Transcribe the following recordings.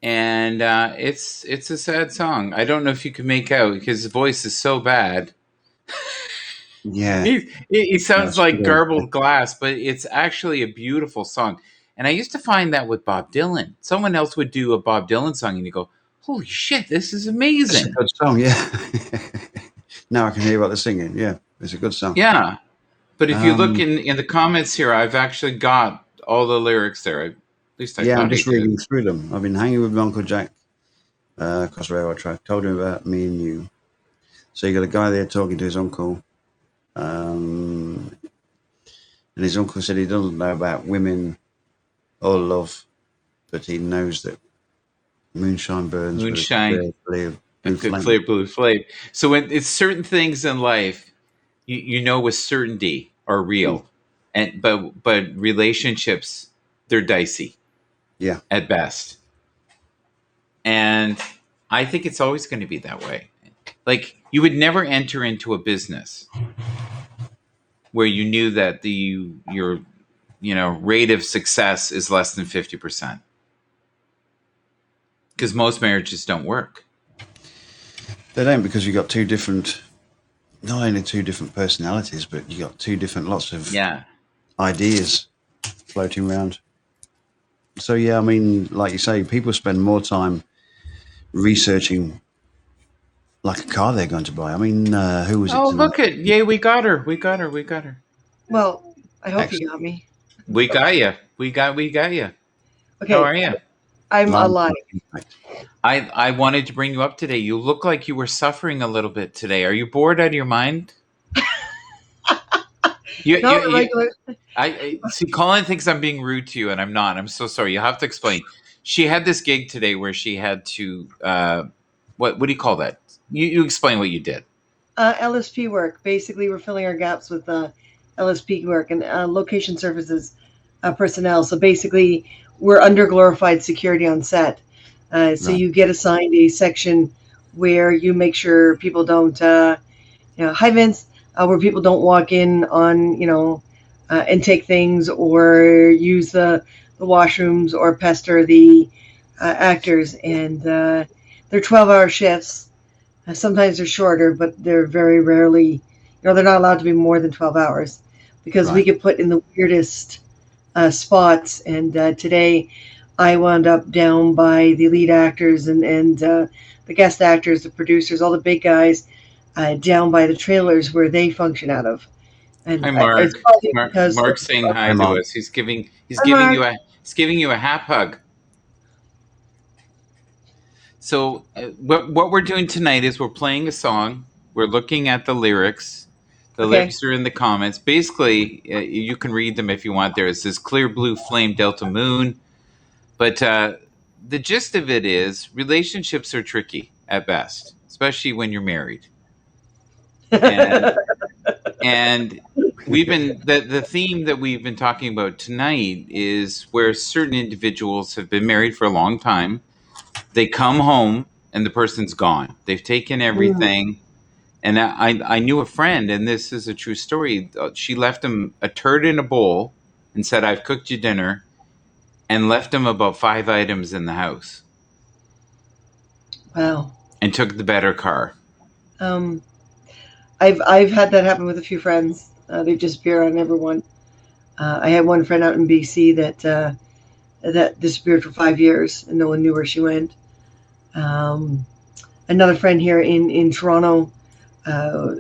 and it's a sad song. I don't know if you can make out because his voice is so bad. Yeah, He sounds that's like good. garbled glass, but it's actually a beautiful song. And I used to find that with Bob Dylan. Someone else would do a Bob Dylan song, and you go, "Holy shit, this is It's a amazing!" good song. Yeah. Now I can hear what they're singing. Yeah, it's a good song. Yeah, but if you look Um, in the comments here, I've actually got all the lyrics there. At least I yeah, I'm thought I just did. reading through them. I've been hanging with my Uncle Jack across the railroad track. Told him about me and you. So you got a guy there talking to his uncle, and his uncle said he doesn't know about women or love, but he knows that moonshine burns with a Moonshine, clear, clear a blue good flame. clear blue flame. So when it's certain things in life, you know with certainty are Mm, real, and but relationships, they're dicey yeah, at best. And I think it's always going to be that way. Like you would never enter into a business where you knew that your rate of success is less than 50%, because most marriages don't work. they don't because you got two different, not only two different personalities, but you got two different lots of Yeah. ideas floating around. So yeah, I mean, like you say, people spend more time researching like a car they're going to buy. I mean, who was it Oh, tonight? look at yay! We got her. We got her. We got her. Well, I hope you Excellent. got me. We got you. We got you. How Okay, are you? I'm Line alive. impact. I wanted to bring you up today. You look like you were suffering a little bit today. Are you bored out of your mind? You, Not you, a you, regular. I see. Colin thinks I'm being rude to you, and I'm not. I'm so sorry. You have to explain. She had this gig today where she had to. What do you call that? You explain what you did. LSP work. Basically, we're filling our gaps with LSP work and location services personnel. So basically, we're under glorified security on set. So Right. you get assigned a section where you make sure people don't, hi Vince, where people don't walk in on, and take things or use the washrooms or pester the actors. And they're 12-hour shifts. Sometimes they're shorter, but they're very rarely, they're not allowed to be more than 12 hours because we Right. get put in the weirdest spots. And today I wound up down by the lead actors and the guest actors, the producers, all the big guys down by the trailers where they function out of. Hi, And it's Mark. probably because, Mark's saying hi I'm to on. us. He's giving. He's hi, giving you Mark. a. He's giving you a half hug. So what we're doing tonight is we're playing a song. We're looking at the lyrics. The Okay. lyrics are in the comments. Basically, you can read them if you want. There is this clear blue flame delta moon, but the gist of it is relationships are tricky at best, especially when you're married. And and we've been the theme that we've been talking about tonight is where certain individuals have been married for a long time. They come home and the person's gone. They've taken Mm. everything. And I knew a friend, and this is a true story. She left him a turd in a bowl and said, "I've cooked you dinner," and left him about 5 items in the house Wow. and took the better car. Um, I've had that happen with a few friends. They disappear on everyone. I had one friend out in BC that disappeared for 5 years and no one knew where she went. Um, Another friend here in Toronto uh,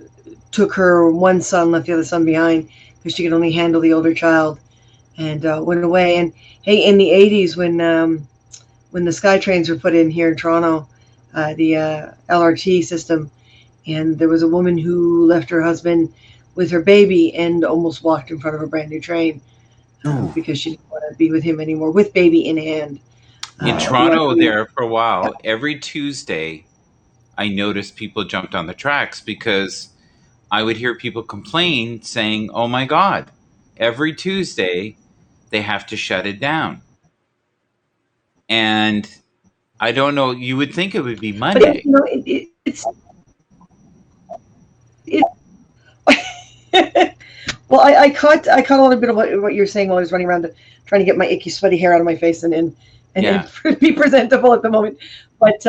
took her one son, left the other son behind because she could only handle the older child, and went away. And hey, in the '80s when the Sky Trains were put in here in Toronto, the LRT system, and there was a woman who left her husband with her baby and almost walked in front of a brand new train Oh, because she didn't want to be with him anymore, with baby in hand. In Toronto, Luckily, there for a while, every Tuesday, I noticed people jumped on the tracks because I would hear people complain saying, "Oh my God, every Tuesday they have to shut it down." And I don't know, you would think it would be but Monday. it well, I caught a little bit of what you're saying while I was running around trying to get my icky, sweaty hair out of my face and Yeah. and be presentable at the moment. But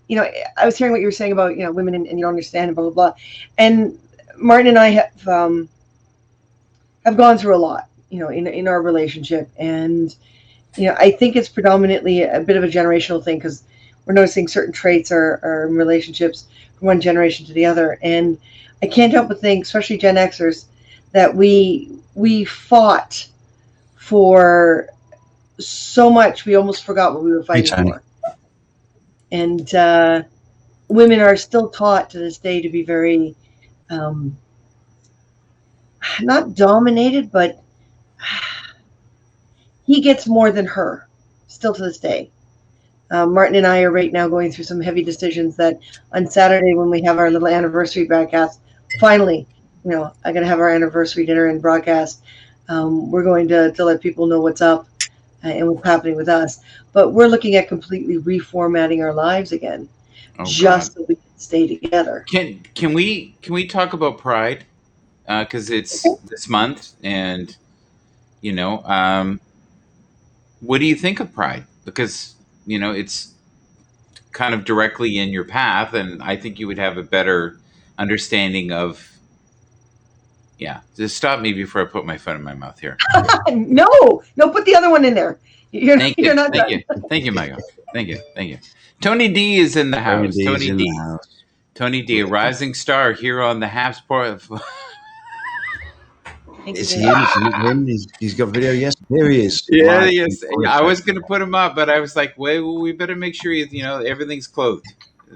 you know, I was hearing what you were saying about, you know, women and you don't understand and blah blah blah. And Martin and I have gone through a lot, you know, in our relationship, and you know, I think it's predominantly a bit of a generational thing because we're noticing certain traits are in relationships from one generation to the other, and I can't help but think, especially Gen Xers, that we fought for so much we almost forgot what we were Hey, fighting Tony. for, and women are still taught to this day to be very um, not dominated, but he gets more than her, still to this day. Martin and I are right now going through some heavy decisions that on Saturday when we have our little anniversary broadcast, finally, you know, I'm going to have our anniversary dinner and broadcast. We're going to let people know what's up and what's happening with us. But we're looking at completely reformatting our lives again, Oh God. just so we can stay together. Can we talk about Pride? Because it's Okay. this month, and you know, what do you think of Pride? Because you know, it's kind of directly in your path, and I think you would have a better understanding of. Yeah, just stop me before I put my foot in my mouth here. No, no, put the other one in there. Thank you, You're not thank done. you, thank you, Michael. Thank you, thank you. Tony D is in the Tony house. D's Tony in the D. house. Tony D, a rising star here on the Habsport. Thank you, It's Dave. him. It's him. He's got video. Yes, here he is. Yeah, Live. yes. I was gonna put him up, but I was like, wait, well, we better make sure you know everything's clothed.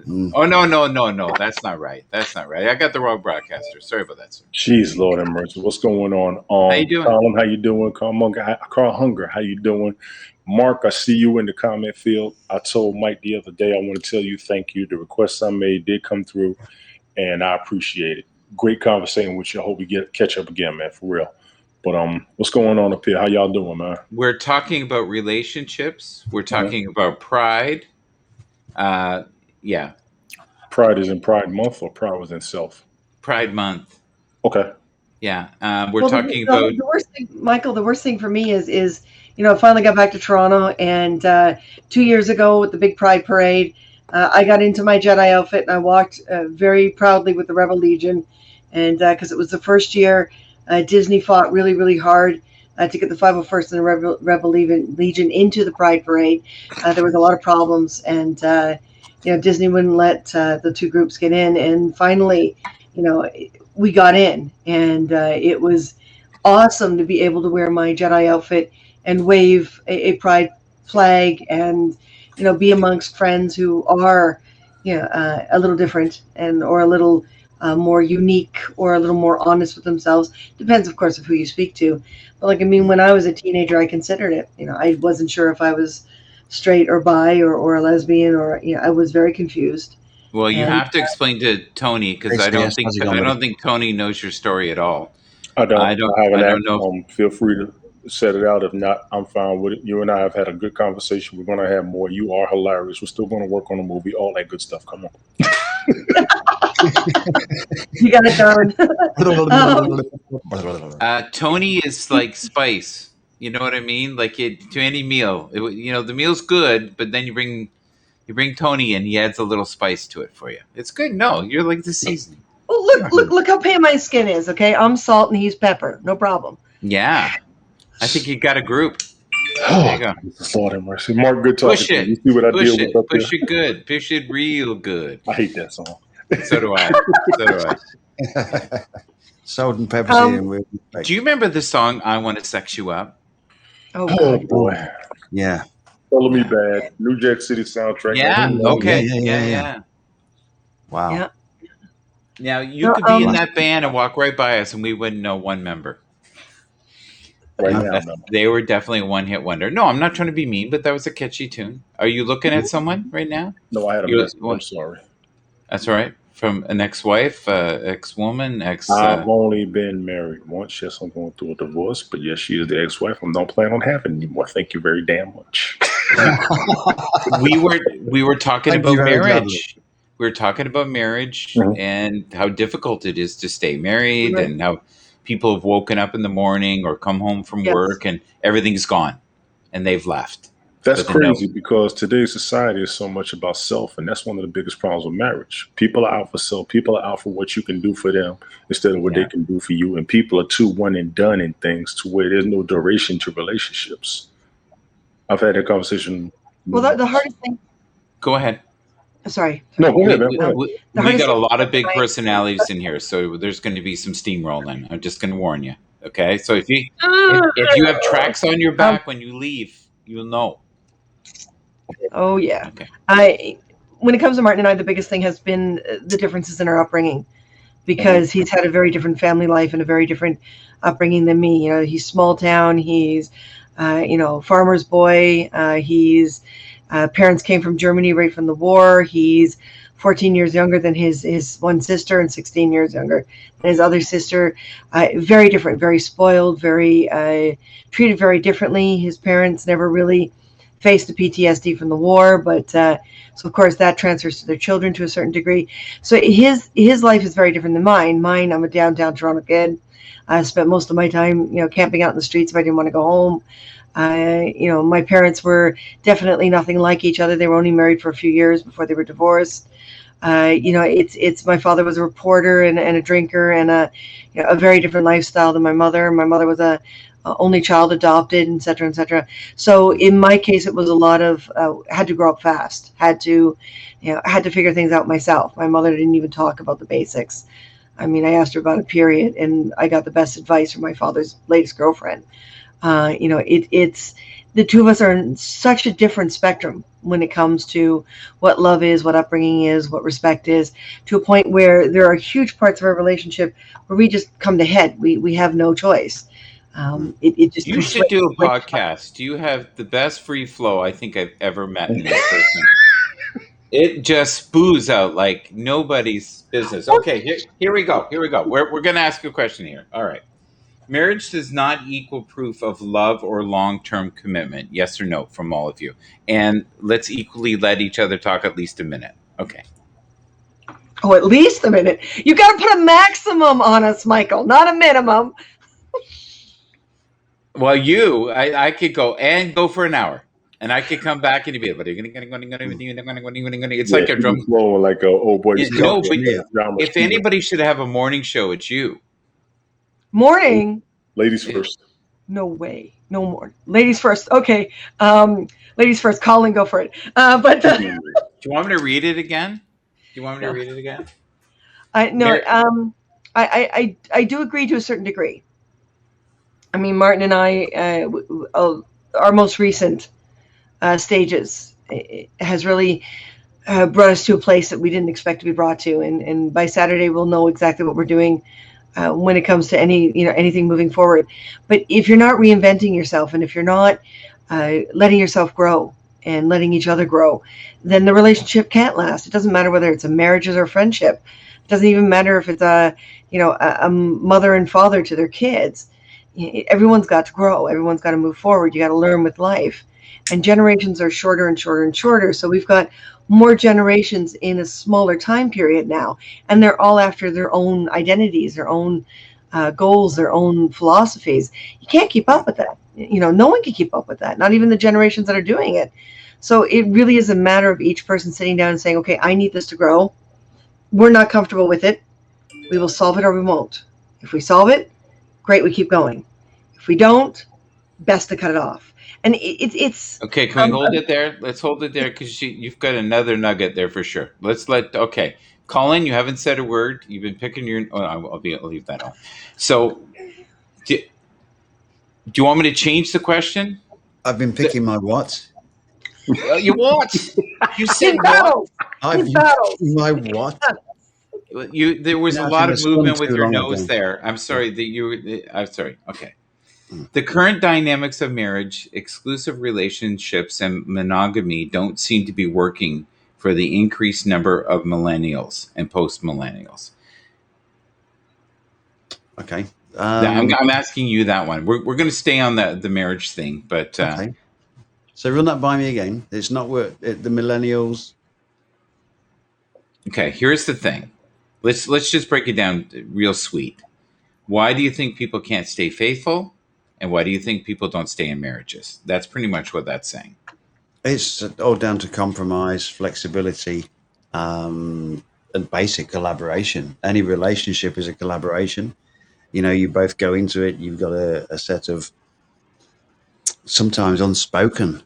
Mm. Oh no, no, no, no. That's not right. That's not right. I got the wrong broadcaster. Sorry about that, sir. Jeez, Lord have mercy. What's going on? How you doing? Colin, how you doing? Carl Hunger, how you doing? Mark, I see you in the comment field. I told Mike the other day, I want to tell you thank you. The requests I made did come through, and I appreciate it. Great conversation with you. I hope we catch up again, man, for real. But what's going on up here? How y'all doing, man? We're talking about relationships. We're talking about pride. Yeah, Pride is in Pride Month, or Pride was in Self? Pride Month. Okay. Yeah, we're Well, talking about. the worst thing, Michael, the worst thing for me is you know, I finally got back to Toronto, and 2 years ago with the big Pride Parade, I got into my Jedi outfit and I walked very proudly with the Rebel Legion, and because it was the first year Disney fought really, really hard to get the 501st and the Rebel Legion into the Pride Parade. There was a lot of problems, and you know, Disney wouldn't let the two groups get in, and finally, you know, we got in, and it was awesome to be able to wear my Jedi outfit and wave a pride flag, and you know, be amongst friends who are, you know, a little different and or a little more unique or a little more honest with themselves. Depends, of course, of who you speak to. But like, I mean, when I was a teenager, I considered it. You know, I wasn't sure if I was straight or bi or a lesbian, or you know, I was very confused. Well, you And have to explain to Tony because Hey, CS, how's it going, I buddy? don't think Tony knows your story at all. I don't. I don't. I have I an don't act. know. Feel free to set it out. If not, I'm fine with it. You and I have had a good conversation. We're going to have more. You are hilarious. We're still going to work on a movie. All that good stuff. Come on. you got it, Darwin. Tony is like spice. You know what I mean? Like it to any meal. You know, the meal's good, but then you bring Tony in. He adds a little spice to it for you. It's good. No, you're like the seasoning. Well, look how pale my skin is. Okay, I'm salt and he's pepper. No problem. Yeah, I think you got a group. Oh, There you go. Jesus, Lord have mercy. Mark, good talking Push to you. You it. see what I Push deal with up it. Push here? it good. Push it real good. I hate that song. So do I. So do I. Salt and pepper seasoning. Do you remember the song "I Want to Sex You Up"? Oh Oh, God. boy. Yeah. Follow Me Bad. New Jack City soundtrack. Yeah. Oh, Okay. yeah. Yeah. Wow. Yeah. Now you No, could be in that band and walk right by us, and we wouldn't know one member. Right now, no. They were definitely a one-hit wonder. No, I'm not trying to be mean, but that was a catchy tune. Are you looking at someone right now? No, I had a message. I'm sorry. That's all right. From an ex-wife, ex-woman, I've only been married once. Yes, I'm going through a divorce, but yes, she is the ex-wife. I don't plan on having anymore. Thank you very damn much. we were talking Thank you about very marriage. We were talking about marriage and how difficult it is to stay married, Right. and how people have woken up in the morning or come home from Yes. work and everything's gone and they've left. That's But the no, crazy because today's society is so much about self, and that's one of the biggest problems with marriage. People are out for self. People are out for what you can do for them instead of what they yeah, can do for you. And people are too one and done in things to where there's no duration to relationships. I've had that conversation. Well, the hardest thing. go ahead. Sorry, No, sorry. go ahead, We, man. we, Go ahead. we, The we hardest got a thing lot of with big my personalities in here, so there's going to be some steamrolling. I'm just going to warn you. Okay, so if you have tracks on your um, back when you leave, you'll know. oh yeah, Okay. When it comes to Martin and I, the biggest thing has been the differences in our upbringing, because he's had a very different family life and a very different upbringing than me. You know, he's small town. He's, farmer's boy. He's parents came from Germany right from the war. He's 14 years younger than his one sister and 16 years younger than his other sister. Very different, very spoiled, very treated very differently. His parents never really faced the PTSD from the war, but so of course that transfers to their children to a certain degree. So his life is very different than mine. Mine, I'm a downtown Toronto kid. I spent most of my time, camping out in the streets if I didn't want to go home. My parents were definitely nothing like each other. They were only married for a few years before they were divorced. It's my father was a reporter and a drinker and a very different lifestyle than my mother. My mother was a only child adopted, et cetera, et cetera. So in my case, it was a lot of had to grow up fast, had to figure things out myself. My mother didn't even talk about the basics. I mean, I asked her about a period, and I got the best advice from my father's latest girlfriend. It's the two of us are in such a different spectrum when it comes to what love is, what upbringing is, what respect is, to a point where there are huge parts of our relationship where we just come to head. We have no choice. It just You should do a podcast. You have the best free flow I think I've ever met in this person. It just spoos out like nobody's business. Okay, here we go. Here we go. We're going to ask a question here. All right. Marriage does not equal proof of love or long-term commitment. Yes or no from all of you. And let's equally let each other talk at least a minute. Okay. Oh, at least a minute. You got to put a maximum on us, Michael, not a minimum. Well, I could go for an hour. And I could come back and be like, it's like a drum. Flowing like a old boy. No, but if anybody should have a morning show, it's you. Morning. Ladies first. No way. No more. Ladies first. Okay. Ladies first. Colin, go for it. Do you want me to read it again? No. I do agree to a certain degree. I mean, Martin and I, our most recent stages has really brought us to a place that we didn't expect to be brought to. And by Saturday, we'll know exactly what we're doing when it comes to anything moving forward. But if you're not reinventing yourself, and if you're not letting yourself grow and letting each other grow, then the relationship can't last. It doesn't matter whether it's a marriage or a friendship. It doesn't even matter if it's a mother and father to their kids. Everyone's got to grow. Everyone's got to move forward. You got to learn with life. And generations are shorter and shorter and shorter. So we've got more generations in a smaller time period now. And they're all after their own identities, their own goals, their own philosophies. You can't keep up with that. No one can keep up with that, not even the generations that are doing it. So it really is a matter of each person sitting down and saying, okay, I need this to grow. We're not comfortable with it. We will solve it or we won't. If we solve it, great, we keep going. If we don't, best to cut it off. And it's okay. Can we hold it there? Let's hold it there because you've got another nugget there for sure. Okay, Colin, you haven't said a word. You've been picking your. Oh, I'll leave that on. So, do you want me to change the question? I've been picking my what? You what? You said what? I've been picking my what? There was a lot of movement with your nose there. I'm sorry that you. I'm sorry. Okay. The current dynamics of marriage, exclusive relationships, and monogamy don't seem to be working for the increased number of millennials and post-millennials. Okay. I'm asking you that one. We're going to stay on the marriage thing, but okay. So run that by me again. It's not work. The millennials. Okay. Here's the thing. Let's just break it down real sweet. Why do you think people can't stay faithful? And why do you think people don't stay in marriages? That's pretty much what that's saying. It's all down to compromise, flexibility, and basic collaboration. Any relationship is a collaboration. You both go into it. You've got a set of sometimes unspoken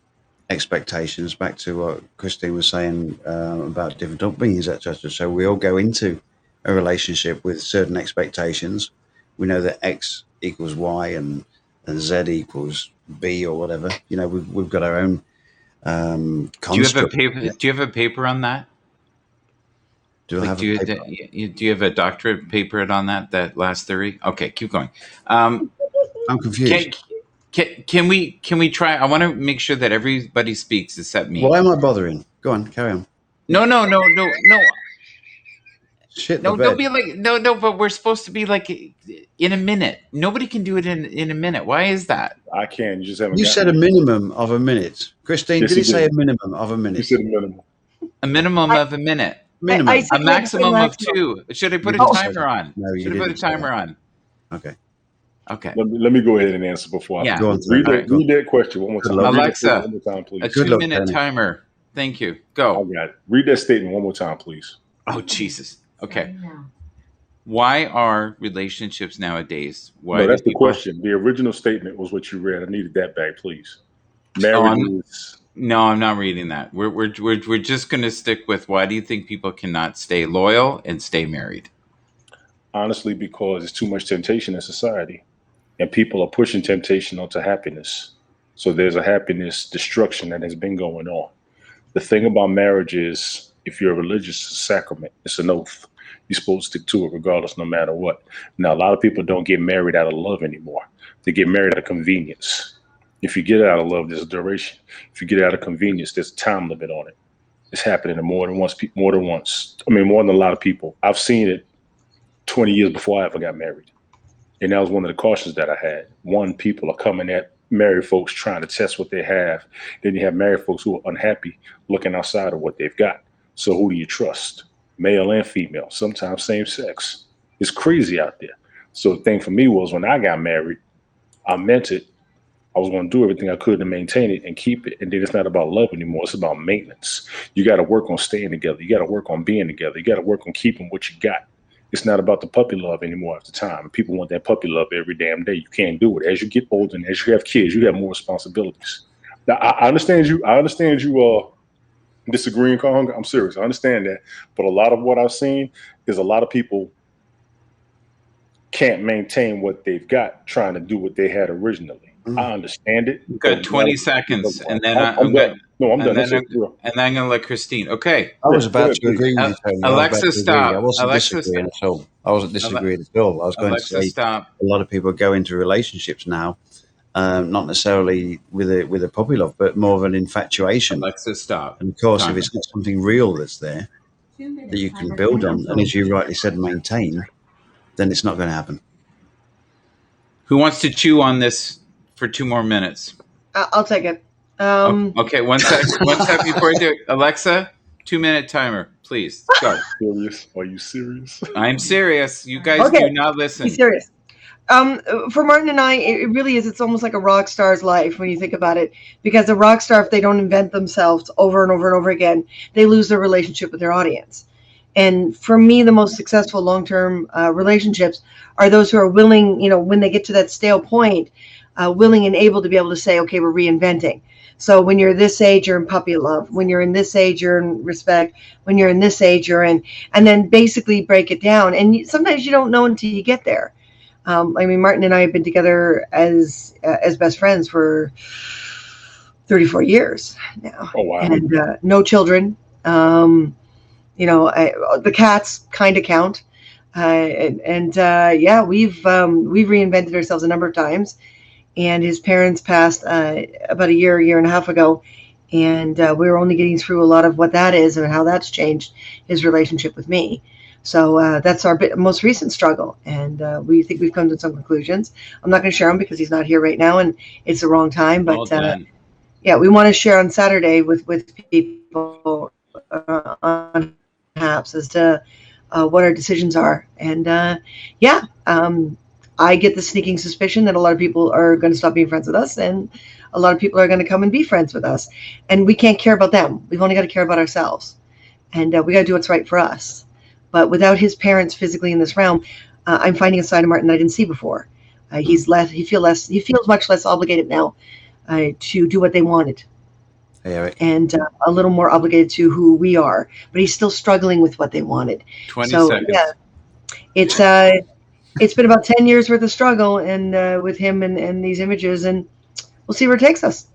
expectations. Back to what Christine was saying about different upbringings, etc. So we all go into a relationship with certain expectations. We know that X equals Y and Z equals B or whatever. We've got our own construct. Do you have a paper on that? Do I have do you have a doctorate paper on that last theory? Okay, keep going. I'm confused. Can we try? I want to make sure that everybody speaks except me. Why am I bothering? Go on, carry on. No. Shit. No, don't be like no. But we're supposed to be like in a minute. Nobody can do it in a minute. Why is that? I can. You just haven't. You said a minimum of a minute, Christine. Yes, did he say did. a minimum of a minute? You said a minimum. A minimum of a minute. Minimum. I said A maximum of maximum. 2. Should I put a Oh. timer on? No, you Should I put a didn't say timer that. on? Okay. Okay. Let me go ahead and answer before I Yeah. Go on. read All right, go on. that question one more time. Good luck. Read that Alexa, statement one more time, please. A Good luck, 2-minute Tony. timer. Thank you. I Go. got it. Read that statement one more time, please. Oh Jesus. Okay. Why are relationships nowadays? Why No, that's do the people? question. The original statement was what you read. I needed that back, please. Oh, Marriage is No, I'm not reading that. We're just going to stick with why do you think people cannot stay loyal and stay married? honestly because there's too much temptation in society, and people are pushing temptation onto happiness. So there's a happiness destruction that has been going on. The thing about marriage is, if you're religious, it's a sacrament. It's an oath. You're supposed to stick to it regardless, no matter what. Now, a lot of people don't get married out of love anymore. They get married out of convenience. If you get it out of love, there's a duration. If you get it out of convenience, there's a time limit on it. It's happening to more than once. More than a lot of people. I've seen it 20 years before I ever got married. And that was one of the cautions that I had. One, people are coming at married folks trying to test what they have. Then you have married folks who are unhappy looking outside of what they've got. So who do you trust? Male and female, sometimes same sex. It's crazy out there. So the thing for me was when I got married, I meant it. I was going to do everything I could to maintain it and keep it. And then it's not about love anymore. It's about maintenance. You got to work on staying together. You got to work on being together. You got to work on keeping what you got. It's not about the puppy love anymore after time. People want that puppy love every damn day. You can't do it. As you get older and as you have kids, you have more responsibilities. Now, I understand you. I understand you disagreeing, Colin. I'm serious. I understand that. But a lot of what I've seen is a lot of people can't maintain what they've got trying to do what they had originally. I understand it. You've got 20 seconds, and then I'm done. No, I'm done. and then That's I'm going to let Christine. Okay. I was about ahead, to agree with you, Tony. Alexa, stop. I wasn't Alexa, disagreeing at all. I wasn't disagreeing at all. I was going to Alexa, say stop. a lot of people go into relationships now, not necessarily with a puppy love, but more of an infatuation. Alexa, stop. And of course, Timer. if it's not something real that's there that you can build on, and as you rightly said, maintain, then it's not going to happen. Who wants to chew on this for 2 more minutes? I'll take it. Okay, one sec before I do it. Alexa, 2-minute timer, please. Go. serious. Are you serious? I'm serious. You guys Okay. do not listen. Be serious. For Martin and I, it really is. It's almost like a rock star's life when you think about it. Because a rock star, if they don't invent themselves over and over and over again, they lose their relationship with their audience. And for me, the most successful long-term relationships are those who are willing, when they get to that stale point, willing and able to be able to say, okay, we're reinventing. So when you're this age, you're in puppy love. When you're in this age, you're in respect. When you're in this age, you're in, and then basically break it down. And sometimes you don't know until you get there. Martin and I have been together as best friends for 34 years now. Oh, wow. And no children. The cats kind of count. We've reinvented ourselves a number of times. And his parents passed about a year and a half ago. And we were only getting through a lot of what that is and how that's changed his relationship with me. So that's our most recent struggle. And we think we've come to some conclusions. I'm not going to share them because he's not here right now and it's the wrong time. But we want to share on Saturday with people on apps as to what our decisions are. And I get the sneaking suspicion that a lot of people are going to stop being friends with us, and a lot of people are going to come and be friends with us, and we can't care about them. We've only got to care about ourselves, and we got to do what's right for us. But without his parents physically in this realm, I'm finding a side of Martin that I didn't see before. He feels much less obligated now to do what they wanted. Hey, Eric. And a little more obligated to who we are, but he's still struggling with what they wanted. 20 so seconds. yeah, it's been about 10 years worth of struggle, and with him and these images, and we'll see where it takes us.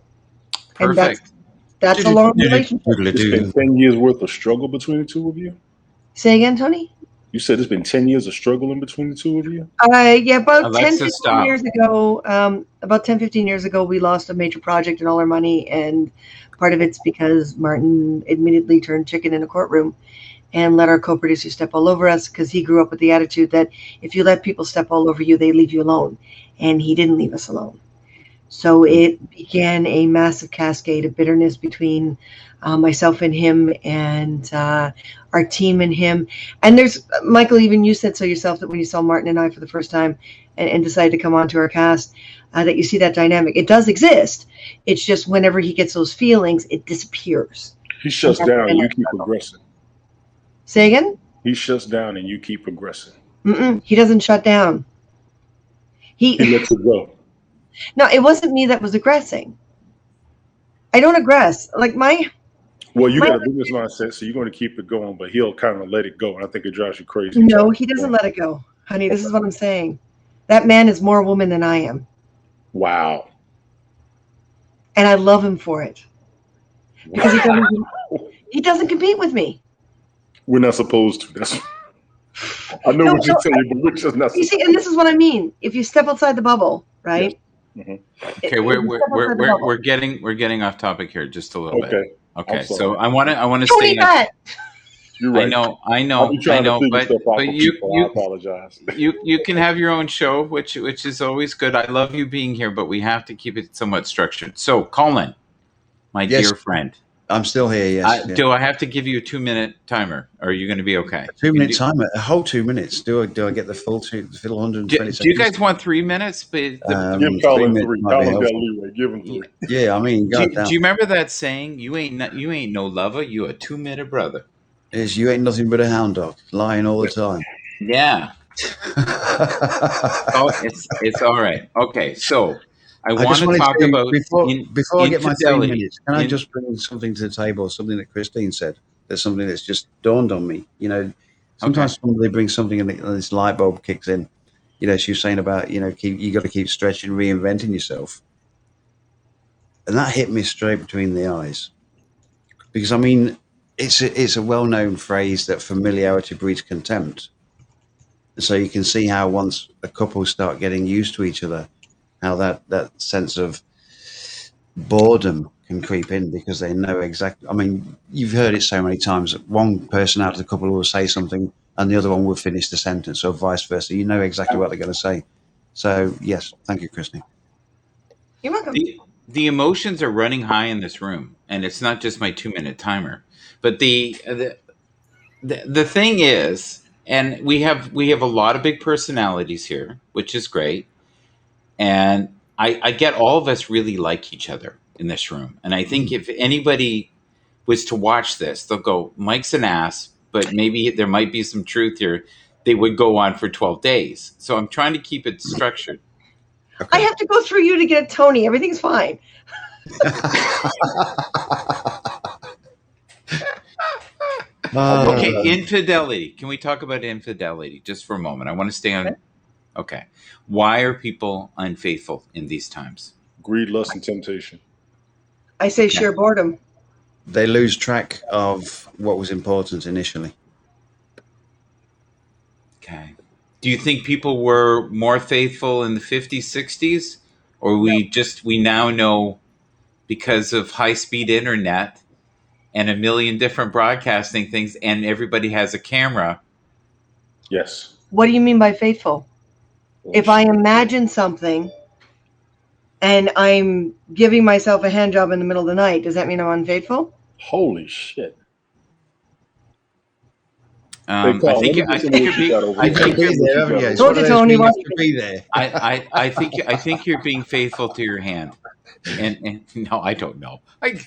Perfect. And that's a long relationship. It's been 10 years worth of struggle between the two of you? Say again, Tony? You said it's been 10 years of struggle in between the two of you? Yeah, about Alexa, 10, 15 stop. years ago, about 10, 15 years ago, we lost a major project and all our money, and part of it's because Martin admittedly turned chicken in a courtroom and let our co-producer step all over us, because he grew up with the attitude that if you let people step all over you, they leave you alone. And he didn't leave us alone. So it began a massive cascade of bitterness between myself and him, and our team and him. And there's, Michael, even you said so yourself, that when you saw Martin and I for the first time and decided to come onto our cast, that you see that dynamic. It does exist. It's just whenever he gets those feelings, it disappears. He shuts down and you keep progressing. Say again? He shuts down and you keep progressing. He doesn't shut down. He lets it go. No, it wasn't me that was aggressing. I don't aggress. Like Well, you got a business mindset, so you're going to keep it going, but he'll kind of let it go, and I think it drives you crazy. No, he doesn't let it go. Honey, this is what I'm saying. That man is more woman than I am. Wow. And I love him for it. Because he doesn't compete with me. We're not supposed to. I know what you're saying, but we're just not supposed to. You see, and this is what I mean. If you step outside the bubble, right? Yes. Mm-hmm. Okay, we're getting off topic here just a little bit. Okay. So I want to stay. You're right. I know. But I apologize. You can have your own show, which is always good. I love you being here, but we have to keep it somewhat structured. So, Colin, my dear friend, I'm still here. Yes. Do I have to give you a 2-minute timer? Or are you going to be okay? A 2-minute timer, a whole 2 minutes. Do I get the full 120 seconds? Do you guys want 3 minutes? Give Colin 3. Colin's got leeway. Give him 3. Yeah, I mean, do you remember that saying? You ain't no lover. You a 2-minute brother. Is you ain't nothing but a hound dog, lying all the time. Yeah. It's all right. Okay, so I want to talk about before I get my 3 minutes. Can I just bring something to the table? Something that Christine said. There's something that's just dawned on me. You know, sometimes somebody brings something and this light bulb kicks in. You know, she was saying about you got to keep stretching, reinventing yourself, and that hit me straight between the eyes, because I mean, it's a well-known phrase that familiarity breeds contempt. And so you can see how once a couple start getting used to each other, how that sense of boredom can creep in, because they know exactly. I mean, you've heard it so many times that one person out of the couple will say something and the other one will finish the sentence, or vice versa. You know exactly what they're going to say. So, yes, thank you, Christine. You're welcome. The emotions are running high in this room, and it's not just my 2-minute timer. But the thing is, and we have a lot of big personalities here, which is great. And I get all of us really like each other in this room. And I think if anybody was to watch this, they'll go, Mike's an ass, but maybe there might be some truth here. They would go on for 12 days. So I'm trying to keep it structured. Okay. I have to go through you to get Tony. Everything's fine. Okay, infidelity. Can we talk about infidelity just for a moment? I want to stay on. Okay. Why are people unfaithful in these times? Greed, lust, and temptation. I say sheer boredom. They lose track of what was important initially. Okay. Do you think people were more faithful in the 50s, 60s? Or we now know because of high-speed internet and a million different broadcasting things, and everybody has a camera? Yes. What do you mean by faithful? If I imagine something and I'm giving myself a hand job in the middle of the night, does that mean I'm unfaithful? Holy shit. Colin, I let think me you, I get some think of you're what you being. got over I You've here. got to think be you're. there, haven't you? It's Told one of you, those Tony. where you Why? have to be there. I think you're being faithful to your hand. And no, I don't know. What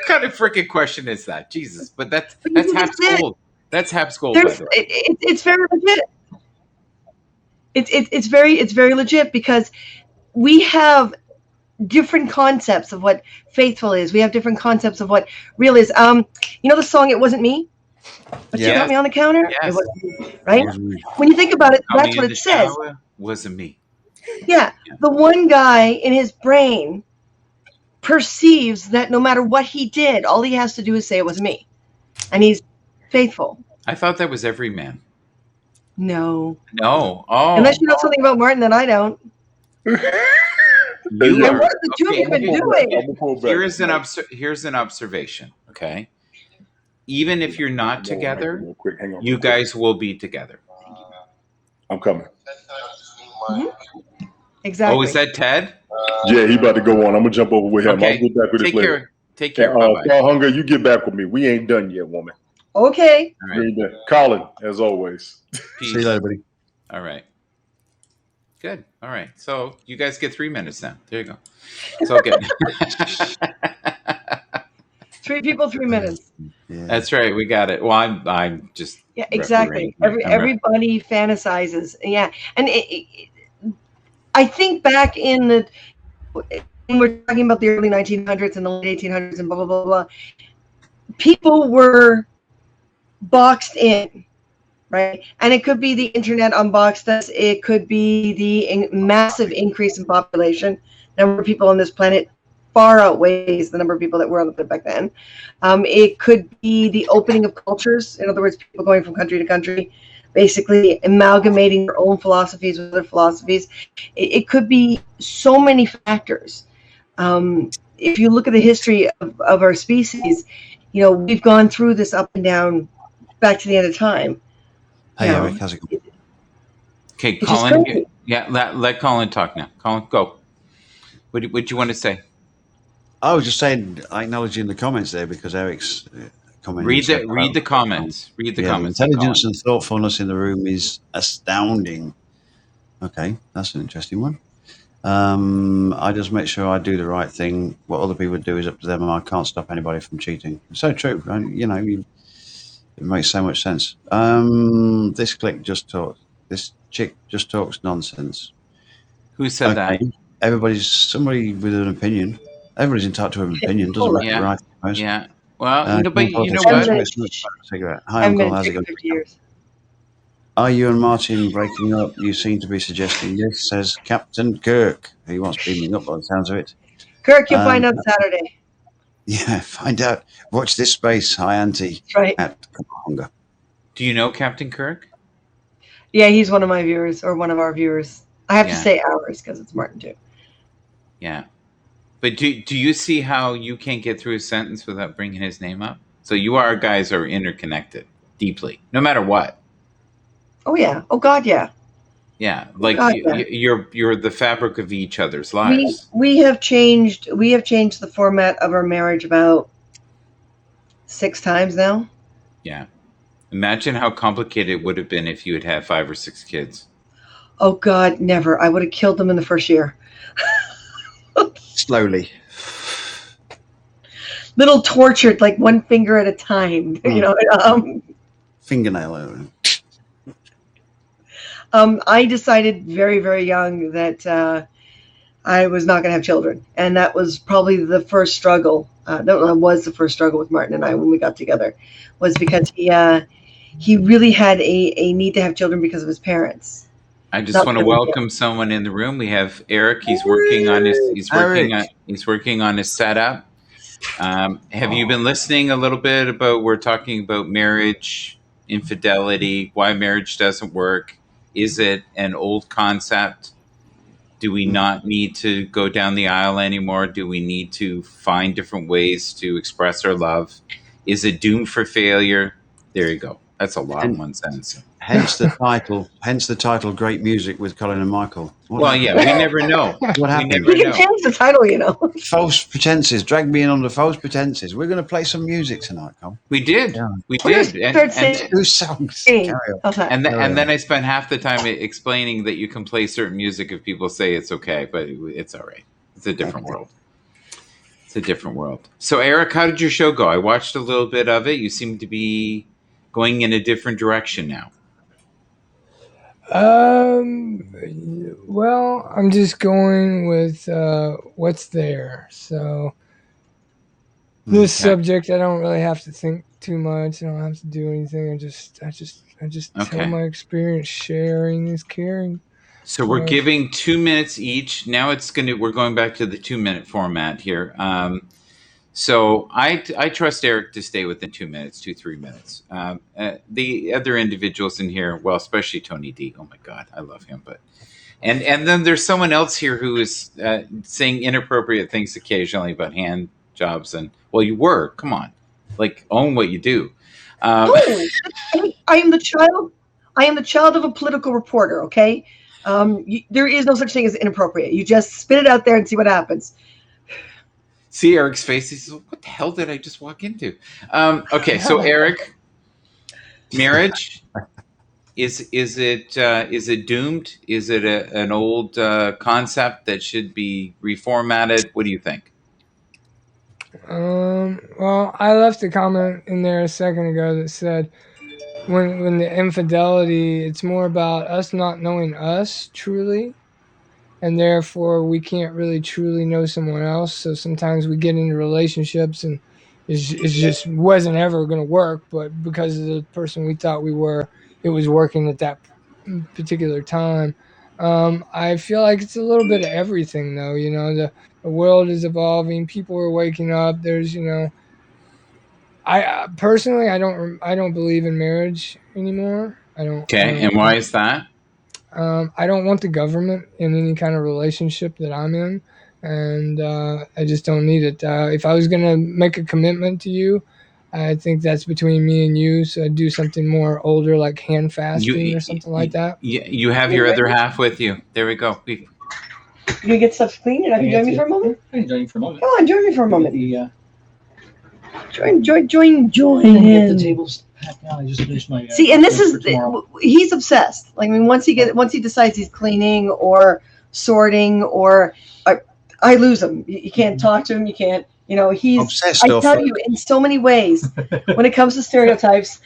kind of freaking question is that? Jesus, but that's That's Habs it. gold. That's Habs gold, by There's the way. it's very legit. It's very legit because we have different concepts of what faithful is. We have different concepts of what real is. You know the song "It Wasn't Me." But you Yeah. got me on the counter. It Yes. wasn't me, right? Wasn't me. When you think about it, Caught that's me what in the it says. shower. Wasn't me. Yeah, the one guy in his brain perceives that no matter what he did, all he has to do is say it was me, and he's faithful. I thought that was every man. No, No. Oh, unless you know something about Martin that I don't. you And are what have the two of you been doing? I'm gonna pull back. Here's an observation. Okay, even if you're not together, Real quick, hang on. you real quick. guys will be together. I'm coming. Exactly. Oh, is that Ted? Yeah, he about to go on. I'm gonna jump over with him. I'll Okay. get back with this Take later. care. Take care. Bye bye. Carl Hunger, you get back with me. We ain't done yet, woman. Okay. All We right. ain't done. Colin, as always. See Peace. you later, buddy. All right. Good. All right. So you guys get 3 minutes now. There you go. It's all good. 3 people, 3 minutes. Yeah. That's right. We got it. Well, I'm just Yeah, exactly. Everybody fantasizes. Yeah, and I think back in the when we're talking about the early 1900s and the late 1800s and blah blah blah blah, people were boxed in, right? And it could be the internet unboxed us. It could be the massive increase in population. Number of people on this planet far outweighs the number of people that were on the planet back then. It could be the opening of cultures. In other words, people going from country to country, basically amalgamating their own philosophies with other philosophies. It could be so many factors. If you look at the history of our species, you know, we've gone through this up and down back to the end of time. Hey, You know, Eric, how's it going? Okay, it's just Colin. crazy. Yeah, let Colin talk now. Colin, go. What do you want to say? I was just saying, I acknowledge you in the comments there because Eric's comment. Read the comments. Read the comments. The intelligence and thoughtfulness in the room is astounding. Okay, that's an interesting one. I just make sure I do the right thing. What other people do is up to them, and I can't stop anybody from cheating. It's so true. You know, it makes so much sense. This chick just talks nonsense. Who said that? Somebody with an opinion. Everybody's entitled to an opinion. Doesn't make it right. Yeah. Well, but you know what? Hi, Uncle. How's it going? 50 years. Are you and Martin breaking up? You seem to be suggesting yes, says Captain Kirk. He wants beaming up by the sounds of it. Kirk, you'll find out Saturday. Yeah, find out. Watch this space. Hi, Auntie. That's right. At Hunger. Do you know Captain Kirk? Yeah, he's one of my viewers or one of our viewers. I have to Yeah. say ours because it's Martin too. Yeah. But do you see how you can't get through a sentence without bringing his name up? So you guys are interconnected deeply, no matter what. Oh yeah. Oh God, yeah. Yeah, like God, yeah. you're the fabric of each other's lives. We have changed the format of our marriage about 6 times now. Yeah. Imagine how complicated it would have been if you had 5 or 6 kids. Oh God, never. I would have killed them in the first year. Slowly. Little tortured, like one finger at a time. You know. Fingernail. I decided very, very young that I was not going to have children, and that was probably the first struggle. That was the first struggle with Martin and I when we got together, was because he really had a need to have children because of his parents. I just want to welcome someone in the room. We have Eric. He's working on his setup. Have you been listening a little bit about? We're talking about marriage, infidelity, why marriage doesn't work. Is it an old concept? Do we not need to go down the aisle anymore? Do we need to find different ways to express our love? Is it doomed for failure? There you go. That's a lot in one sentence. Hence the title. Hence the title. Great music with Colin and Michael. Well, yeah, we never know. What We happened? never We can know. change the title, you know. False pretenses. Drag me in on the false pretenses. We're going to play some music tonight, Cole. We did. Yeah. We We're did. gonna start singing. 2 songs. Carry on. Okay. And then I spent half the time explaining that you can play certain music if people say it's okay, but it's all right. It's a different world. It's a different world. So, Eric, how did your show go? I watched a little bit of it. You seem to be going in a different direction now. Well, I'm just going with what's there. So this Okay. subject, I don't really have to think too much. I don't have to do anything. I just Okay. tell my experience. Sharing is caring. So we're Right. giving 2 minutes each. Now we're going back to the 2-minute format here. So I trust Eric to stay within 2 minutes, 3 minutes. The other individuals in here, well, especially Tony D. Oh my God, I love him. But and then there's someone else here who is saying inappropriate things occasionally about hand jobs and you were. Come on, like own what you do. I am the child. I am the child of a political reporter. Okay, there is no such thing as inappropriate. You just spit it out there and see what happens. See Eric's face. He says, "What the hell did I just walk into?" Okay, so Eric, marriage is it doomed? Is it an old concept that should be reformatted? What do you think? Well, I left a comment in there a second ago that said when the infidelity, it's more about us not knowing us truly, and therefore we can't really truly know someone else. So sometimes we get into relationships and it just wasn't ever going to work, but because of the person we thought we were, it was working at that particular time. I feel like it's a little bit of everything, though. You know, the world is evolving. People are waking up. There's, I personally, I don't believe in marriage anymore. I don't. Okay, and why is that? I don't want the government in any kind of relationship that I'm in, and I just don't need it. If I was going to make a commitment to you, I think that's between me and you. So I'd do something more older, like hand fasting or something like that. You have your other half with you. There we go. You gonna get stuff clean? You're not gonna join me for a moment? I can join you for a moment. Come on, join me for a moment. Join Get him. the tables packed now. I just finished my. See, and this for is tomorrow. he's obsessed. Like, I mean, once he decides he's cleaning or sorting or I lose him. You can't talk to him. You can't. You know, he's Obsessed. I tell you in so many ways. When it comes to stereotypes,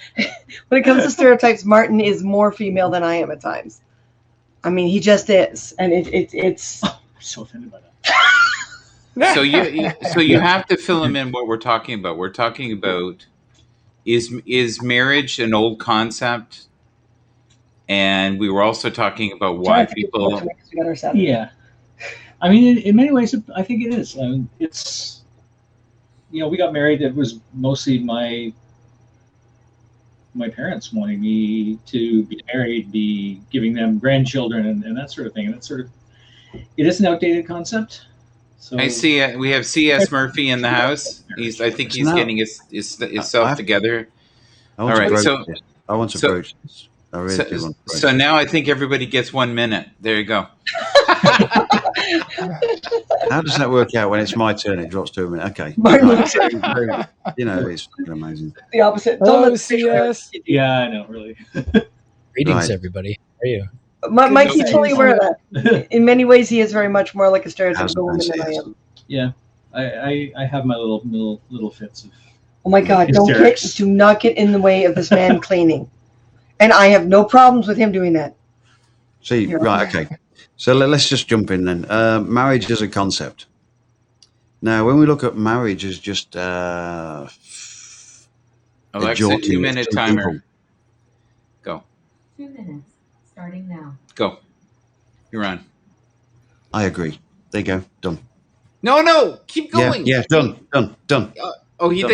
Martin is more female than I am at times. I mean, he just is, and it's. I'm so offended by that. So you have to fill him in what we're talking about. We're talking about is marriage an old concept, and we were also talking about why people. Yeah, I mean, in many ways, I think it is. I mean, it's. We got married. It was mostly my parents wanting me to be married, be giving them grandchildren, and that sort of thing. And that's sort of, it is an outdated concept. So I see. We have C.S. Murphy in the house. I think he's getting himself together. I want All right, to broach this. I really do want to broach So now I think everybody gets 1 minute. There you go. How does that work out when it's my turn? It drops to a minute. Okay. Martin Right. looks It's fucking amazing. the opposite. Hello, Don't let CS. yeah, I know, really. Greetings, Right. everybody. How are you? Mikey's totally aware of that. In many ways, he is very much more like a stereotypical woman than I am. Yeah, I have my little fits of. Oh my God! Hysterics. Do not get in the way of this man cleaning. And I have no problems with him doing that. See, right, okay. So let's just jump in then. Marriage as a concept. Now, when we look at marriage as just Alexa, joining 2-minute two timer. people. Go. 2 minutes, starting now. Go. You're on. I agree. There you go. Done. No, keep going. Yeah, done. Oh, he Done.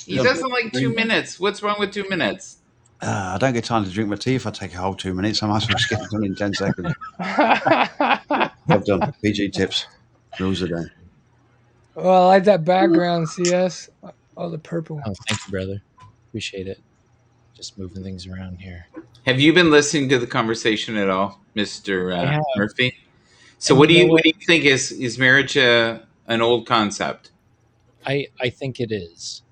doesn't like 2 minutes. What's wrong with 2 minutes? I don't get time to drink my tea if I take a whole 2 minutes. I might as well just get it done in 10 seconds. Well done. PG tips. Rules are done. Well, I like that background, CS. Oh, the purple. Oh, thank you, brother. Appreciate it. Just moving things around here. Have you been listening to the conversation at all, Mr. I have. Murphy? So And what do you know you think is marriage an old concept? I think it is.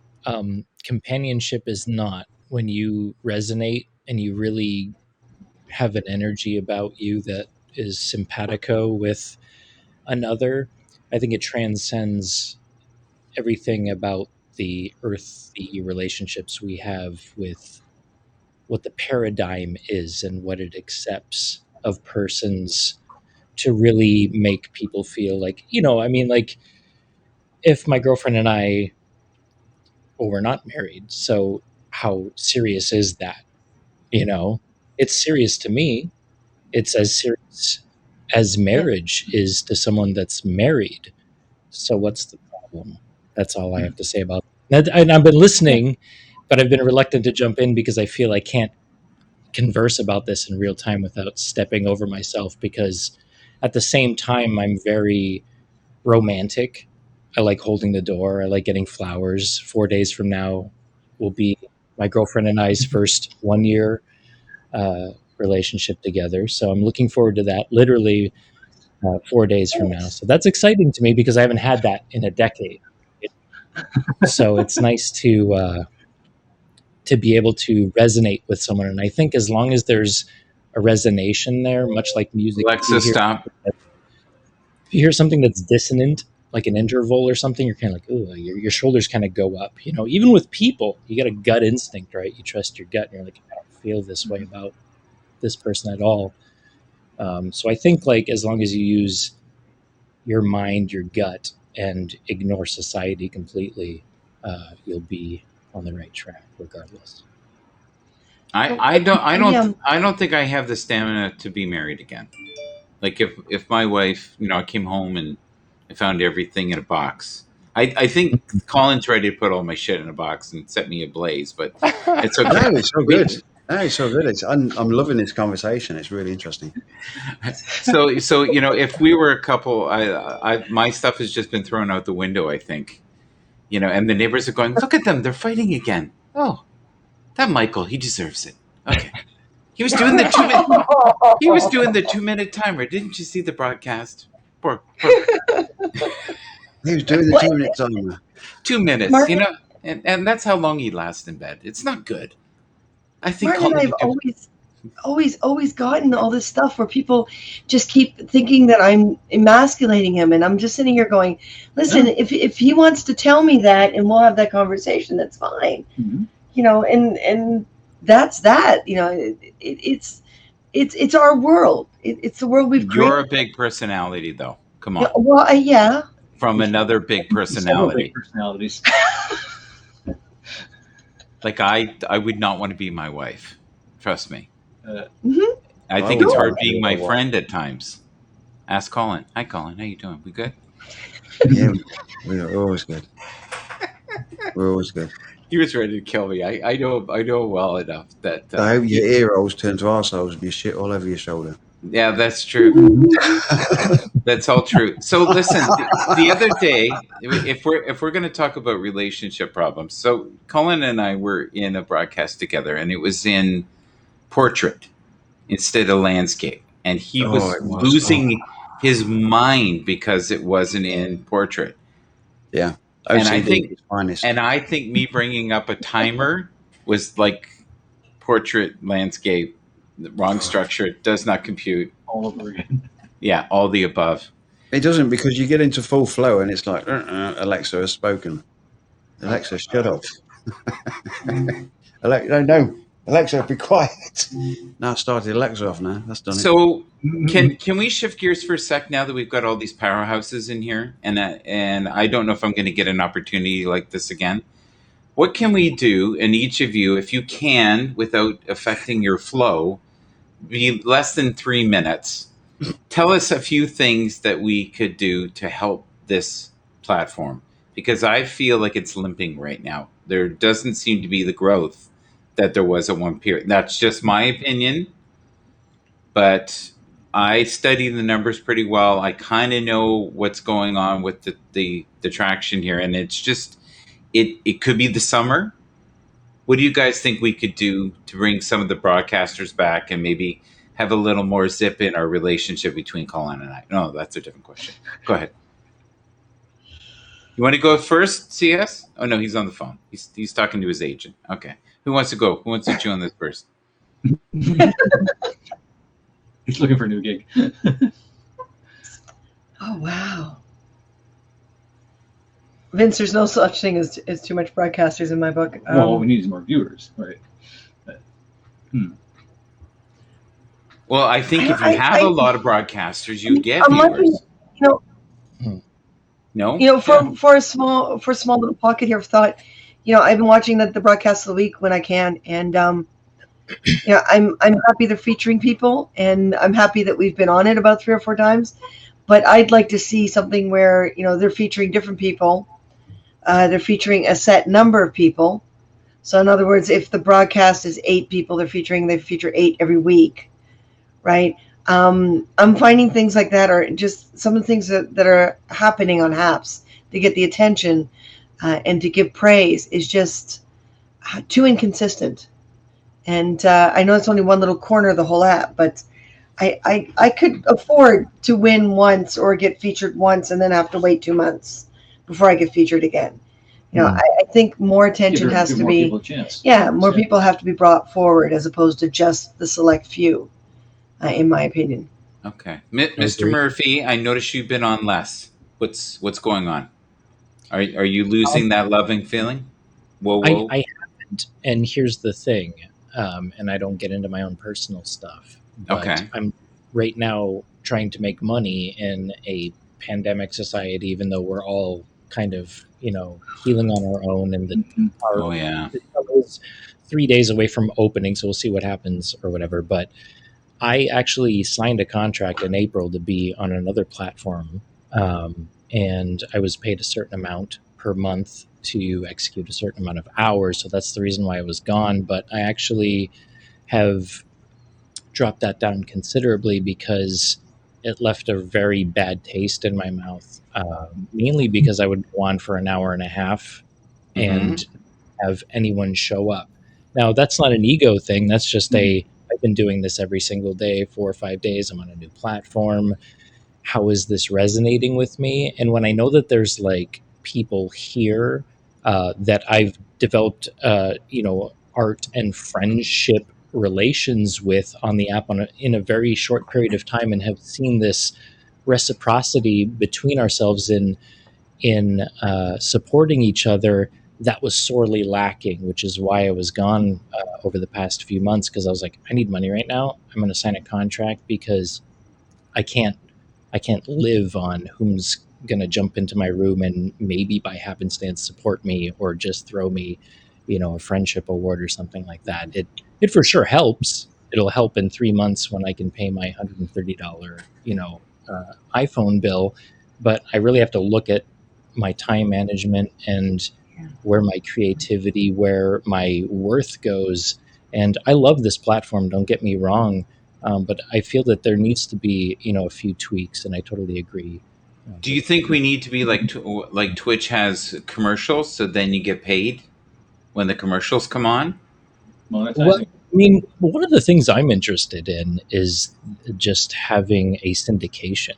Companionship is not. When you resonate and you really have an energy about you that is simpatico with another, I think it transcends everything about the earthly relationships we have with what the paradigm is and what it accepts of persons to really make people feel like, I mean, like if my girlfriend and I, well, we're not married, so how serious is that? You know, it's serious to me. It's as serious as Yeah. marriage is to someone that's married. So what's the problem? That's all I have to say about that. And I've been listening, but I've been reluctant to jump in because I feel I can't converse about this in real time without stepping over myself, because at the same time I'm very romantic. I like holding the door. I like getting flowers. 4 days from now will be my girlfriend and I's first 1 year relationship together. So I'm looking forward to that literally 4 days from now. So that's exciting to me because I haven't had that in a decade. So it's nice to be able to resonate with someone. And I think as long as there's a resonation there, much like music, Alexa, stop. if you hear something that's dissonant, like an interval or something, you're kind of like, ooh, your shoulders kind of go up. Even with people, you got a gut instinct, right? You trust your gut, and you're like, I don't feel this way about this person at all. So I think, like, as long as you use your mind, your gut, and ignore society completely, you'll be on the right track, regardless. I don't think I have the stamina to be married again. Like if my wife, I came home and I found everything in a box. I think Colin's ready to put all my shit in a box and set me ablaze, but it's okay. No, it's so good. No, it's so good. I'm loving this conversation. It's really interesting. So if we were a couple, my stuff has just been thrown out the window, I think. And the neighbors are going, look at them, they're fighting again. Oh, that Michael, he deserves it. Okay. He was doing the 2-minute timer. Didn't you see the broadcast? Poor. He was doing the 2-minute timer. 2 minutes, Mark, and that's how long he lasts in bed. It's not good. I think Martin and I have always gotten all this stuff where people just keep thinking that I'm emasculating him, and I'm just sitting here going, listen, if he wants to tell me that and we'll have that conversation, that's fine. Mhm. And that's that. It's our world. It's the world we've created. You're a big personality, though. Come on. Yeah, well, yeah. From another big Several personality. big personalities. Like I would not want to be my wife. Trust me. Mhm. I think Oh, it's hard wow. being my friend at times. Ask Colin. Hi, Colin. How you doing? We good? Yeah, we're always good. We're always good. He was ready to kill me. I know well enough that. I hope your ear holes turn to arseholes and you shit all over your shoulder. Yeah, that's true. That's all true. So listen, the other day, if we're going to talk about relationship problems, so Colin and I were in a broadcast together, and it was in portrait instead of landscape, and he was losing his mind because it wasn't in portrait. Yeah, And OCD I think, is finest. and I think me bringing up a timer was like portrait, landscape, the wrong structure, does not compute. All over again. Yeah, all the above. It doesn't, because you get into full flow and it's like, Alexa has spoken. Alexa, shut up. No, Alexa, be quiet. Now I started Alexa off now. That's done it. So can we shift gears for a sec now that we've got all these powerhouses in here, and I don't know if I'm going to get an opportunity like this again. What can we do, and each of you, if you can, without affecting your flow, be less than 3 minutes, tell us a few things that we could do to help this platform, because I feel like it's limping right now. There doesn't seem to be the growth that there was at one period. That's just my opinion, but I study the numbers pretty well. I kind of know what's going on with the traction here, and it's just it could be the summer. what do you guys think we could do to bring some of the broadcasters back and maybe have a little more zip in our relationship between Colin and I? No, that's a different question. Go ahead. You want to go first, CS? Oh no, he's on the phone. He's talking to his agent. Okay. Who wants to go? Who wants to chew on this first? He's looking for a new gig. Oh wow. Vince, there's no such thing as too much broadcasters in my book. Well, what we need is more viewers, right? Well, I think if you have a lot of broadcasters, you get I'm wondering, viewers. you know, No? for a small little pocket here of thought, I've been watching the broadcast of the week when I can, and I'm happy they're featuring people, and I'm happy that we've been on it about 3 or 4 times. But I'd like to see something where they're featuring different people. They're featuring a set number of people. So in other words, if the broadcast is 8 people, they feature 8 every week, right? I'm finding things like that are just some of the things that are happening on HAPS to get the attention and to give praise is just too inconsistent. And I know it's only one little corner of the whole app, but I could afford to win once or get featured once and then have to wait 2 months before I get featured again. I think more attention has to be, more people have to be brought forward as opposed to just the select few, in my opinion. Okay. Mr. Murphy, I notice you've been on less. What's going on? Are you losing that loving feeling? Whoa. I haven't, and here's the thing, and I don't get into my own personal stuff, but okay. I'm right now trying to make money in a pandemic society, even though we're all kind of, healing on our own, and the is 3 days away from opening, so we'll see what happens or whatever. But I actually signed a contract in April to be on another platform, and I was paid a certain amount per month to execute a certain amount of hours, so that's the reason why I was gone. But I actually have dropped that down considerably because it left a very bad taste in my mouth, mainly because I would go on for an hour and a half and have anyone show up. Now, that's not an ego thing. That's just I've been doing this every single day, 4 or 5 days. I'm on a new platform. How is this resonating with me? And when I know that there's people here that I've developed, art and friendship relations with on the app in a very short period of time, and have seen this reciprocity between ourselves in supporting each other, that was sorely lacking, which is why I was gone over the past few months, because I was like, I need money right now. I'm going to sign a contract because I can't live on whom's going to jump into my room and maybe by happenstance support me or just throw me, a friendship award or something like that. It for sure helps. It'll help in 3 months when I can pay my $130, iPhone bill. But I really have to look at my time management and where my creativity, where my worth goes. And I love this platform, don't get me wrong. But I feel that there needs to be, a few tweaks, and I totally agree. Do you think we need to be like Twitch has commercials, so then you get paid when the commercials come on? Well, one of the things I'm interested in is just having a syndication.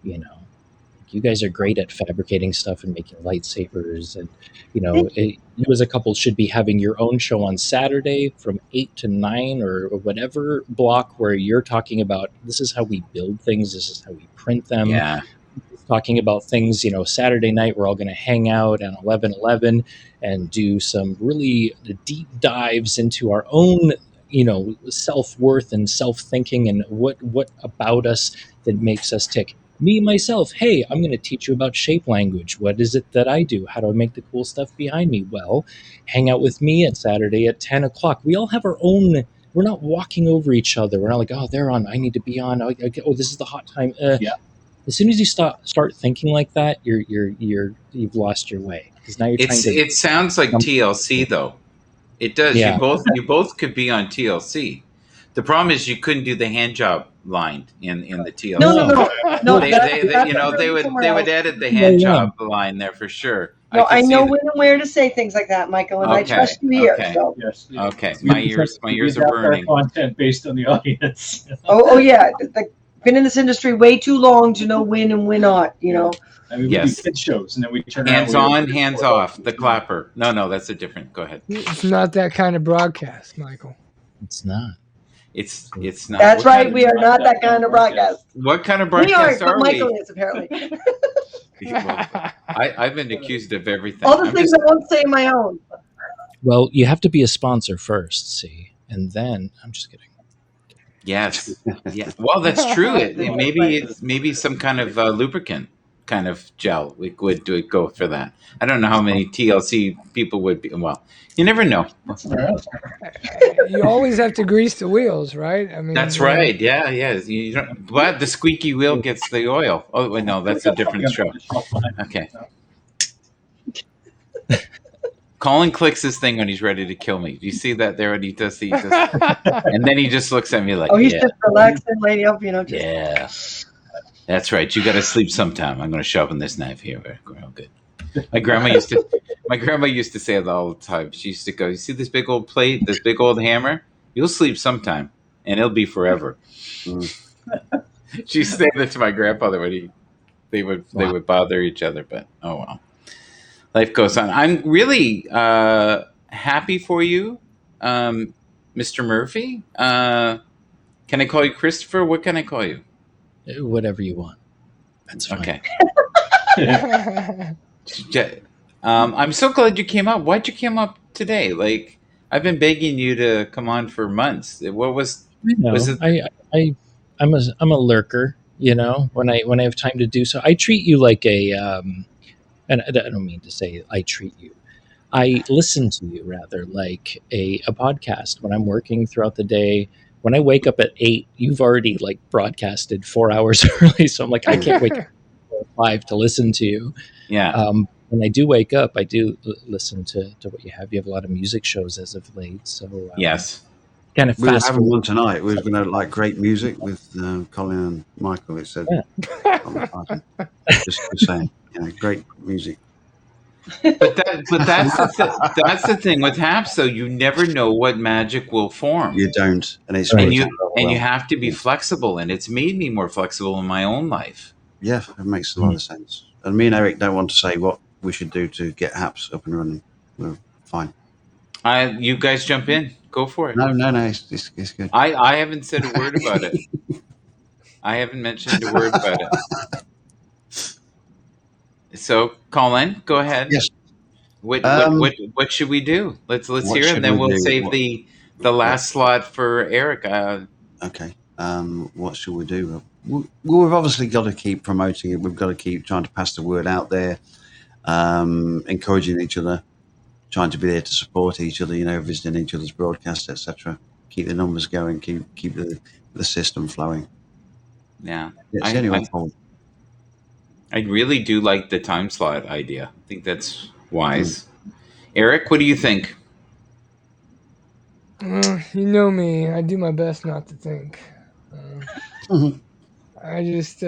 You guys are great at fabricating stuff and making lightsabers, and you as a couple should be having your own show on Saturday from 8 to 9 or whatever block, where you're talking about this is how we build things, this is how we print them. Yeah. Talking about things, Saturday night we're all going to hang out at 11:11 and do some really deep dives into our own, self-worth and self-thinking, and what about us that makes us tick. Me, myself, hey, I'm going to teach you about shape language. What is it that I do? How do I make the cool stuff behind me? Well, hang out with me at Saturday at 10 o'clock. We all have our own. We're not walking over each other. We're not like, oh, they're on. I need to be on. Oh, this is the hot time. As soon as you start thinking like that, you've lost your way, because now you're trying to. It sounds like TLC though. It does. Yeah. You both could be on TLC. The problem is you couldn't do the hand job line in the TLC. No. They would edit the hand job line there for sure. No, I can see know that. when and where to say things like that, Michael, and I Okay, trust you here. okay. So, Yes. Okay, We my adapt- ears we are adapt burning. Our content based on the audience. oh yeah, been in this industry way too long to know when and when not. You know. I mean, we Yes. do kids shows, and then we turn Hands around. on, hands off. The clapper. No, that's a different. Go ahead. It's not that kind of broadcast, Michael. It's not. It's not. That's what right. Kind We are not that kind of broadcast. what kind of We broadcast aren't, but are Michael we? is apparently. Well, I've been accused of everything. All the I'm things just- I won't say in my own. Well, you have to be a sponsor first, see, and then I'm just kidding. yes. Yeah. Well, that's true. Maybe some kind of lubricant kind of gel. We would go for that. I don't know how many TLC people would be. Well, you never know. You always have to grease the wheels, right? I mean, That's you know, right. Yeah. You don't, but the squeaky wheel gets the oil. Oh wait, no, that's a different show. Okay. Colin clicks his thing when he's ready to kill me. Do you see that there? When he does, and then he just looks at me like, Oh, he's yeah, just relaxing, lady up, you know. Just, yeah. That's right. You got to sleep sometime. I'm going to sharpen this knife here. Real good. My grandma used to say it all the time. She used to go, "You see this big old plate, this big old hammer? You'll sleep sometime, and it'll be forever." She used to say that to my grandfather when they would bother each other. But oh well, life goes on. I'm really happy for you, Mr. Murphy. Can I call you Christopher? What can I call you? Whatever you want. That's fine. Okay. I'm so glad you came up. Why'd you come up today? Like, I've been begging you to come on for months. What was? No, Was it? I'm a lurker. You know, when I have time to do so, I treat you like a. And I don't mean to say I treat you. I listen to you rather like a podcast when I'm working throughout the day. When I wake up at 8, you've already like broadcasted 4 hours early, so I'm like, I can't wake up at 5 to listen to you. Yeah. When I do wake up, I do listen to what you have. You have a lot of music shows as of late, so Yes. kind of We were fast having forward. one tonight. We were going to like great music with Colin and Michael. It said, just saying, great music. But that's the thing with haps, though. You never know what magic will form. You don't, and it's and worked you out well. and you have to be flexible, and it's made me more flexible in my own life. Yeah, it makes a lot of sense. And me and Eric don't want to say what we should do to get haps up and running. We're fine. You guys jump in, go for it. No, it's good. I haven't said a word about it. I haven't mentioned a word about it. So, Colin, go ahead. Yes. What should we do? Let's hear it, should and then we we'll do? save the last slot for Eric. Okay. What should we do? We've obviously got to keep promoting it. We've got to keep trying to pass the word out there, encouraging each other, trying to be there to support each other. Visiting each other's broadcasts, etc. Keep the numbers going. Keep the system flowing. Yeah, It's the only way forward. I really do like the time slot idea. I think that's wise. Eric, what do you think? You know me. I do my best not to think. I just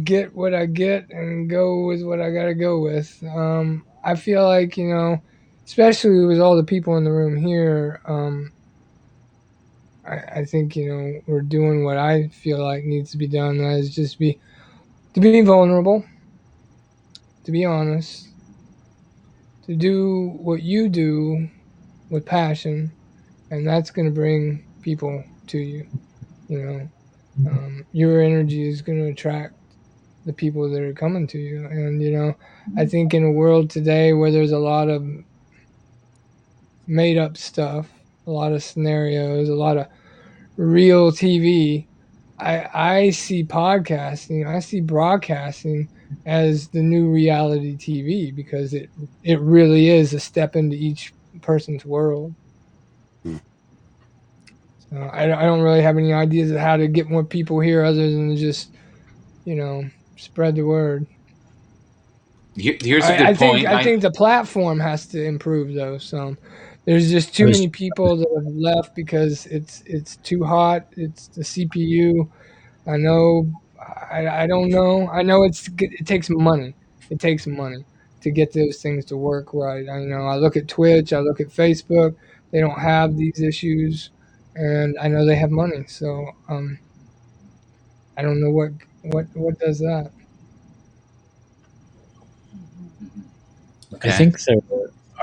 get what I get and go with what I got to go with. I feel like, especially with all the people in the room here, I think, we're doing what I feel like needs to be done. That is just to be vulnerable, to be honest, to do what you do with passion, and that's going to bring people to you. Your energy is going to attract the people that are coming to you. And I think in a world today where there's a lot of made up stuff, a lot of scenarios, a lot of real TV, I see podcasting, I see broadcasting as the new reality TV, because it really is a step into each person's world. So I don't really have any ideas of how to get more people here other than to just spread the word. Here's a good point. I think the platform has to improve, though. So there's just too many people that have left because it's too hot. It's the CPU. I know. I don't know. I know it takes money. It takes money to get those things to work right. I look at Twitch, I look at Facebook. They don't have these issues, and I know they have money. So I don't know what does that. Okay. I think there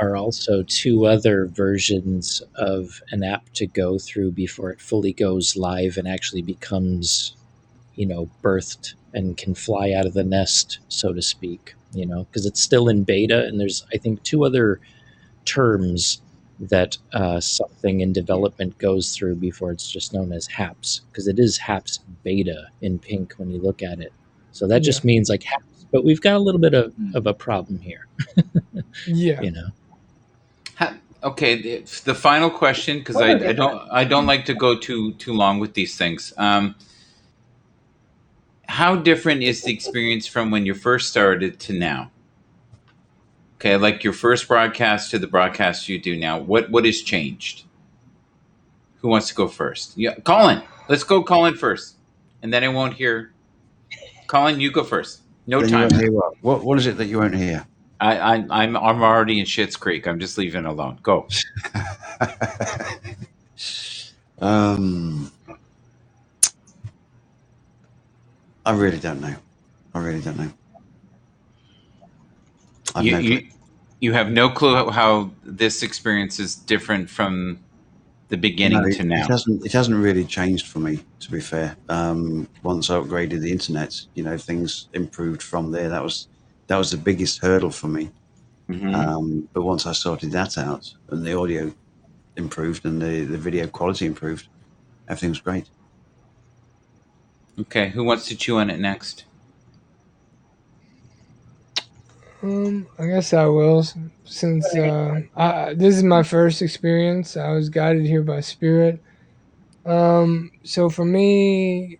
are also 2 other versions of an app to go through before it fully goes live and actually becomes, birthed and can fly out of the nest, so to speak, because it's still in beta. And there's, I think, 2 other terms that something in development goes through before it's just known as HAPS, because it is HAPS beta in pink when you look at it. So that just means like HAPS, but we've got a little bit of a problem here. Yeah. Okay, the final question, because I don't like to go too long with these things. How different is the experience from when you first started to now? Okay, like your first broadcast to the broadcast you do now. What has changed? Who wants to go first? Yeah, Colin. Let's go, Colin first, and then I won't hear. Colin, you go first. No Then time. You won't hear what is it that you won't hear? I'm already in Schitt's Creek. I'm just leaving it alone. Go. I really don't know. You have no clue how this experience is different from the beginning to now. It hasn't really changed for me, to be fair. Once I upgraded the internet, things improved from there. That was the biggest hurdle for me. Mm-hmm. But once I sorted that out and the audio improved and the video quality improved, everything was great. Okay, who wants to chew on it next? I guess I will, since this is my first experience. I was guided here by Spirit. So for me,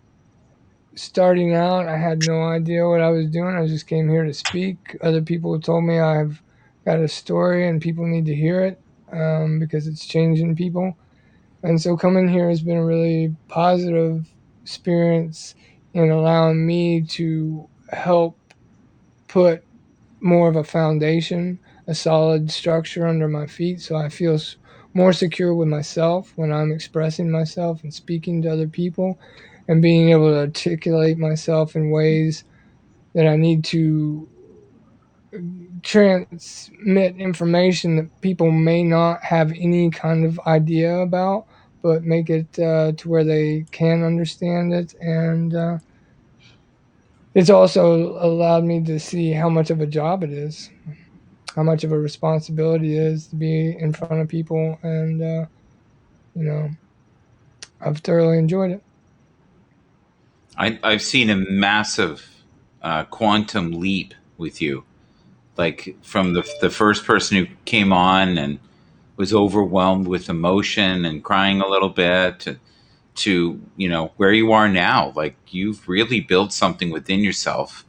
starting out, I had no idea what I was doing. I just came here to speak. Other people told me I've got a story and people need to hear it because it's changing people. And so coming here has been a really positive experience in allowing me to help put more of a foundation, a solid structure under my feet, so I feel more secure with myself when I'm expressing myself and speaking to other people, and being able to articulate myself in ways that I need to transmit information that people may not have any kind of idea about, but make it to where they can understand it. And it's also allowed me to see how much of a job it is, how much of a responsibility it is to be in front of people. And, I've thoroughly enjoyed it. I've seen a massive quantum leap with you. Like from the first person who came on and was overwhelmed with emotion and crying a little bit to where you are now. Like you've really built something within yourself.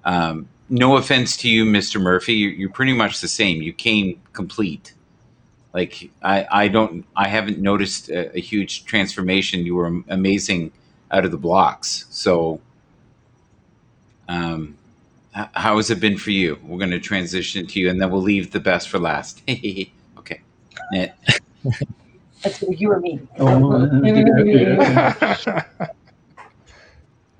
No offense to you, Mr. Murphy, you're pretty much the same. You came complete. Like I haven't noticed a huge transformation. You were amazing out of the blocks. So how has it been for you? We're going to transition to you, and then we'll leave the best for last. Okay. That's you or me.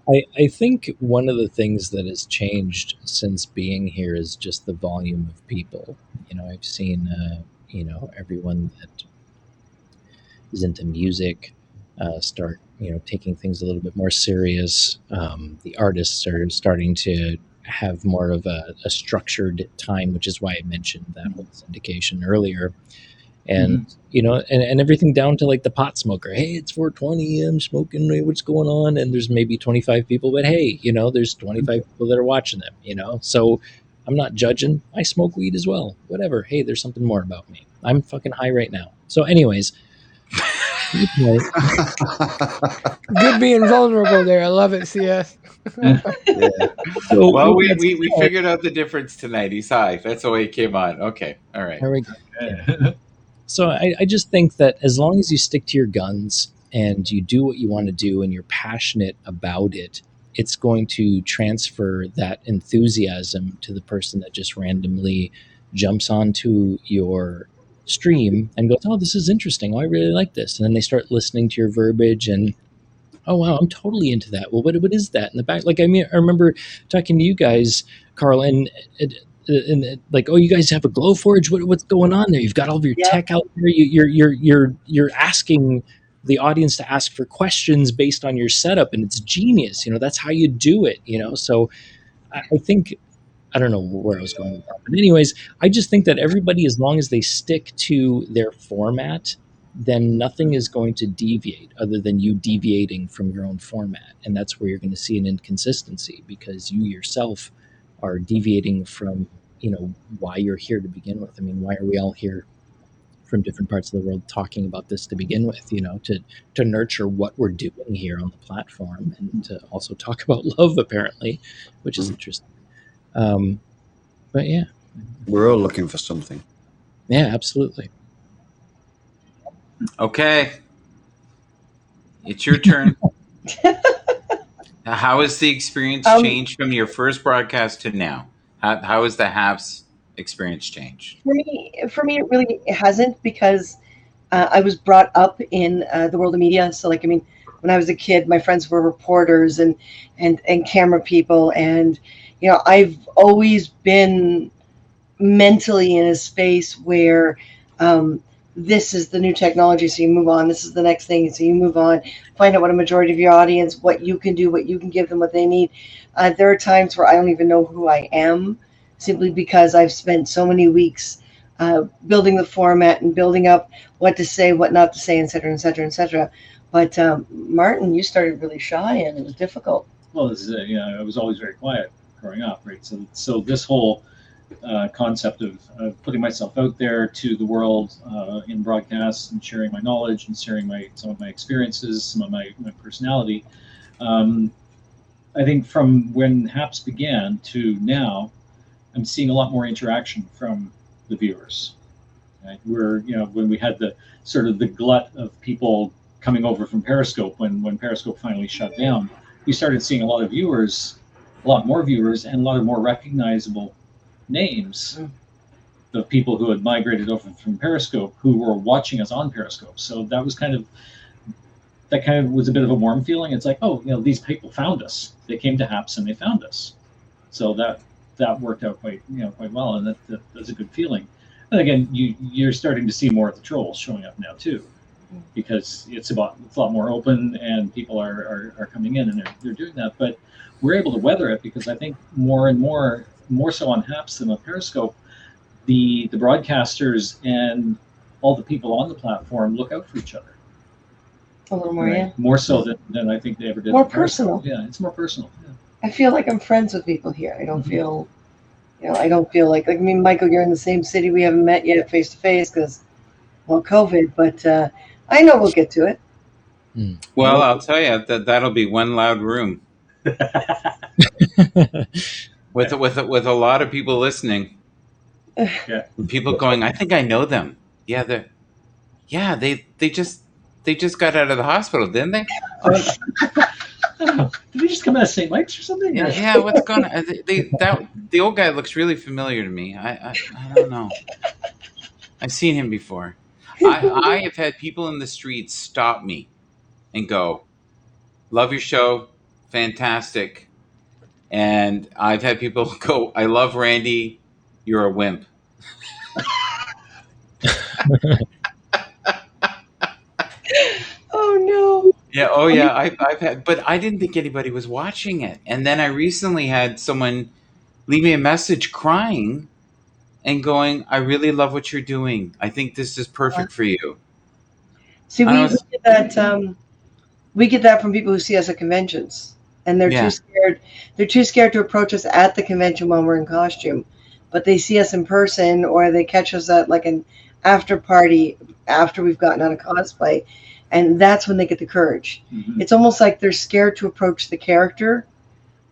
I think one of the things that has changed since being here is just the volume of people. I've seen, everyone that is into music start, taking things a little bit more serious. The artists are starting to have more of a structured time, which is why I mentioned that whole syndication earlier. And and everything down to like the pot smoker. Hey, it's 4:20. I'm smoking. What's going on? And there's maybe 25 people, but hey, there's 25 people that are watching them. So I'm not judging. I smoke weed as well. Whatever. Hey, there's something more about me. I'm fucking high right now. So, anyways, good being vulnerable there. I love it, CS. Yeah. So, well, we figured out the difference tonight. He's high. That's the way he came on. Okay. All right. There we go. Yeah. So I just think that as long as you stick to your guns and you do what you want to do and you're passionate about it, it's going to transfer that enthusiasm to the person that just randomly jumps onto your stream and goes, oh, this is interesting. Oh, I really like this. And then they start listening to your verbiage and, oh, wow, I'm totally into that. Well, what is that in the back? Like, I mean, I remember talking to you guys, Carl, and like, oh, you guys have a Glowforge. What's going on there? You've got all of your Yeah. tech out there. You're asking the audience to ask for questions based on your setup, and it's genius. That's how you do it. So I think, I don't know where I was going with that, but anyways, I just think that everybody, as long as they stick to their format, then nothing is going to deviate other than you deviating from your own format, and that's where you're going to see an inconsistency because you yourself are deviating from why you're here to begin with. I mean, why are we all here from different parts of the world talking about this to begin with, to nurture what we're doing here on the platform and to also talk about love, apparently, which is interesting. But yeah. We're all looking for something. Yeah, absolutely. Okay. It's your turn. How has the experience changed from your first broadcast to now? How has the Habs experience changed? For me, it really hasn't, because I was brought up in the world of media. So, like, I mean, when I was a kid, my friends were reporters and camera people, and I've always been mentally in a space where this is the new technology, so you move on. This is the next thing, so you move on. Find out what a majority of your audience, what you can do, what you can give them, what they need. There are times where I don't even know who I am, simply because I've spent so many weeks building the format and building up what to say, what not to say, et cetera, et cetera, et cetera. But Martin, you started really shy, and it was difficult. Well, this is I was always very quiet growing up, right? So this whole concept of putting myself out there to the world in broadcasts and sharing my knowledge and sharing some of my experiences, some of my personality. I think from when HAPS began to now, I'm seeing a lot more interaction from the viewers. Right? When we had the sort of the glut of people coming over from Periscope, when Periscope finally shut down, we started seeing a lot more viewers, and a lot of more recognizable names of people who had migrated over from Periscope who were watching us on Periscope. So that kind of was a bit of a warm feeling. It's like, oh, these people found us. They came to HAPS and they found us. So that worked out quite well, and that's a good feeling. And again, you're starting to see more of the trolls showing up now too, because it's a lot more open, and people are coming in and they're doing that. But we're able to weather it because I think more and more so on HAPS than on Periscope, the broadcasters and all the people on the platform look out for each other. A little more, right? yeah. More so than I think they ever did. More personal. Yeah, it's more personal. Yeah. I feel like I'm friends with people here. I don't feel, I don't feel like I mean, Michael, you're in the same city. We haven't met yet face to face because, well, COVID. But I know we'll get to it. Well, I'll tell you that'll be one loud room with a lot of people listening. Yeah. People going, I think I know them. Yeah, they just got out of the hospital, didn't they? Did they just come out of St. Mike's or something? Yeah. What's going on? The old guy looks really familiar to me. I don't know. I've seen him before. I have had people in the streets stop me and go, "Love your show, fantastic." And I've had people go, "I love Randy, you're a wimp." Oh no. Yeah. Oh yeah. I've had, but I didn't think anybody was watching it. And then I recently had someone leave me a message crying and going, "I really love what you're doing. I think this is perfect for you." See, we get that. We get that from people who see us at conventions, and they're too scared. They're too scared to approach us at the convention when we're in costume, but they see us in person, or they catch us at like an after party after we've gotten out of cosplay, and that's when they get the courage. Mm-hmm. It's almost like they're scared to approach the character,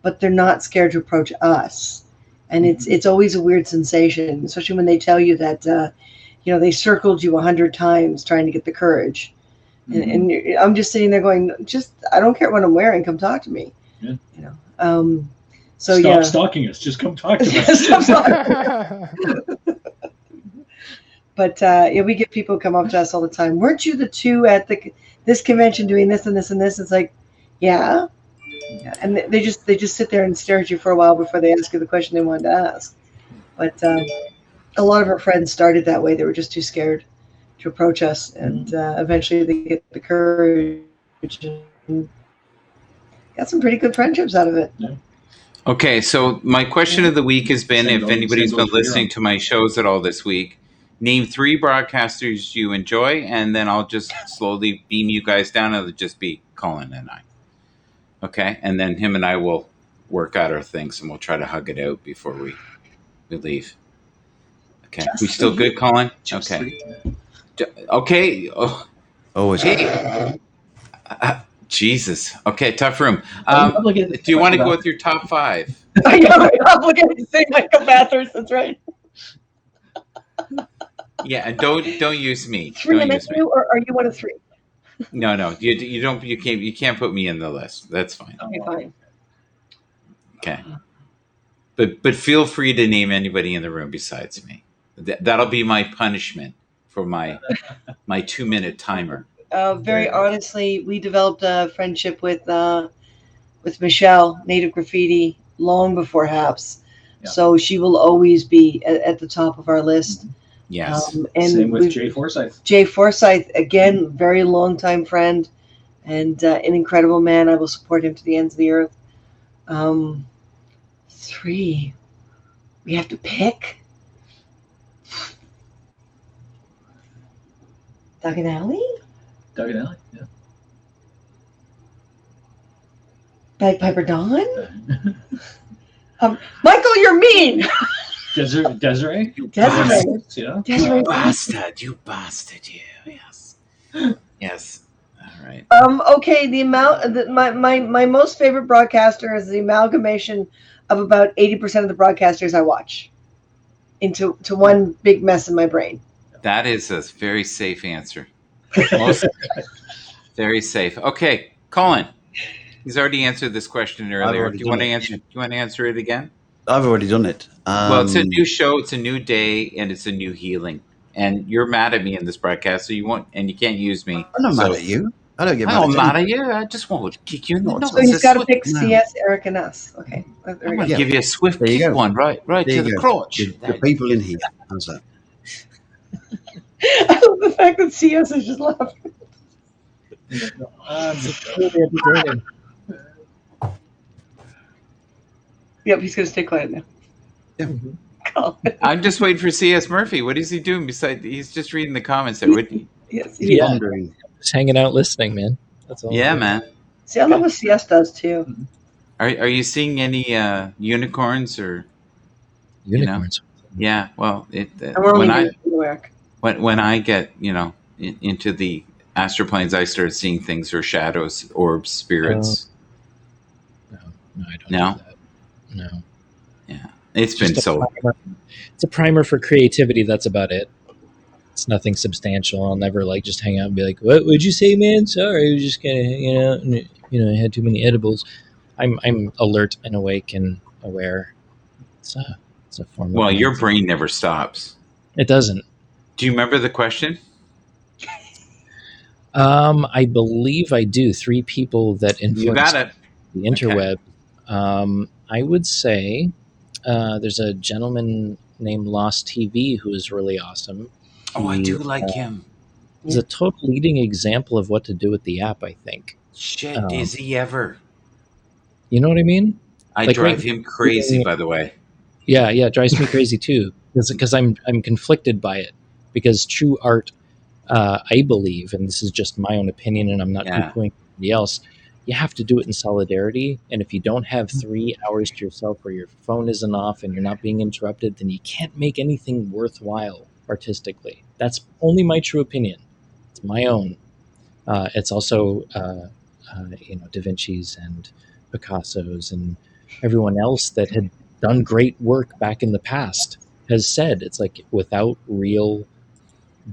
but they're not scared to approach us. And it's always a weird sensation, especially when they tell you that they circled you 100 times trying to get the courage. Mm-hmm. And I'm just sitting there going, I don't care what I'm wearing, come talk to me. Yeah. You know. So Stop yeah. stalking us. Just come talk to Stop us. stalking. But yeah, we get people come up to us all the time. Weren't you the two at this convention doing this and this and this? It's like, yeah. And they just sit there and stare at you for a while before they ask you the question they wanted to ask. But a lot of our friends started that way. They were just too scared to approach us, and eventually they get the courage and got some pretty good friendships out of it. Yeah. Okay, so my question of the week has been, Same if goes- anybody's same been goes for your listening own. to my shows at all this week, name 3 broadcasters you enjoy, and then I'll just slowly beam you guys down. It'll just be Colin and I. Okay, and then him and I will work out our things, and we'll try to hug it out before we leave. Okay, we still good, Colin? Just Okay. 3. Okay. Oh, Always. hey. Jesus. Okay, tough room. Obligated to Do you want to talk go about- with your top 5? I know, right? Obligated to say Michael Bathurst. That's right. Yeah, and don't use me. 3 Don't and then use me. you, or are you one of 3? No, you can't put me in the list. That's fine. Okay, fine. Okay. But feel free to name anybody in the room besides me. That'll be my punishment for my 2-minute timer. Very honestly, we developed a friendship with Michelle, Native Graffiti, long before Haps. Yeah. So she will always be at the top of our list. Yes. And Same with we've- Jay Forsyth. Jay Forsyth, again, very long time friend and an incredible man. I will support him to the ends of the earth. 3. We have to pick. Doug and Allie? Doug and Allie. Yeah. Bagpiper Dawn? Michael, you're mean! Desiree. Desiree. Yeah. Desiree. You bastard, you. Yes. Yes. All right. Okay, my most favorite broadcaster is the amalgamation of about 80% of the broadcasters I watch into one big mess in my brain. That is a very safe answer. Very safe. Okay, Colin. He's already answered this question earlier. already Do you want to done it. answer? Do you want to answer it again? I've already done it. Well, it's a new show. It's a new day, and it's a new healing. And you're mad at me in this broadcast, so you won't, and you can't use me. I'm not so, mad at you. I don't get I mad don't at mad you. at you. I just want to kick you in the No, nose. So he's got to pick No. CS, Eric, and us. Okay. There I'm we going go. to give you a swift There you kick go. one right There to you the go. crotch. The people in here. How's that? I love the fact that CS is just laughing. Yep, he's going to stay quiet now. Yeah. Colin. I'm just waiting for C.S. Murphy. What is he doing? Besides, he's just reading the comments there. Yes, He's Yeah. wondering. Just hanging out listening, man. That's all. Yeah, man. See, I love what CS does too. Are you seeing any unicorns or? Unicorns. Yeah, well, And we're only when I doing work. when I get into the astral planes, I start seeing things or shadows, orbs, spirits. No, I don't No? do that. No. It's been Just a so. primer. It's a primer for creativity. That's about it. It's nothing substantial. I'll never just hang out and be like, "What would you say, man? Sorry, I was just kind of, I had too many edibles." I'm alert and awake and aware. It's a form. Well, of your brain never stops. It doesn't. Do you remember the question? I believe I do. 3 people that You influence got it. the interweb. I would say there's a gentleman named Lost TV who is really awesome. Oh, I He, do like him. He's a total leading example of what to do with the app, I think. Shit, Um, is he ever? You know what I mean? I like drive right- him crazy, by the way. Yeah, it drives me crazy too. Because I'm conflicted by it. Because true art, I believe, and this is just my own opinion, and I'm not Yeah. poo-pooing anybody else, you have to do it in solidarity. And if you don't have 3 hours to yourself where your phone isn't off and you're not being interrupted, then you can't make anything worthwhile artistically. That's only my true opinion. It's my own. It's also, Da Vinci's and Picasso's and everyone else that had done great work back in the past has said it's like without real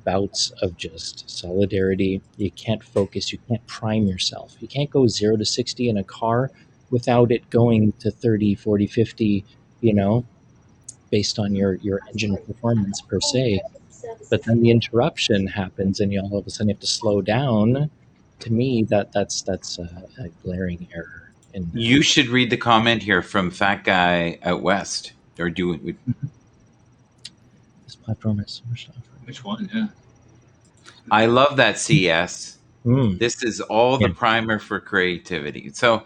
bouts of just solidarity, you can't focus, you can't prime yourself. You can't go 0 to 60 in a car without it going to 30, 40, 50, you know, based on your engine performance per se. But then the interruption happens and you all of a sudden have to slow down. To me, that's a glaring error. In You should read the comment here from Fat Guy Out West. Or this platform is so much tougher. Which one? Yeah. I love that CS. Mm. This is all the Yeah. primer for creativity. So,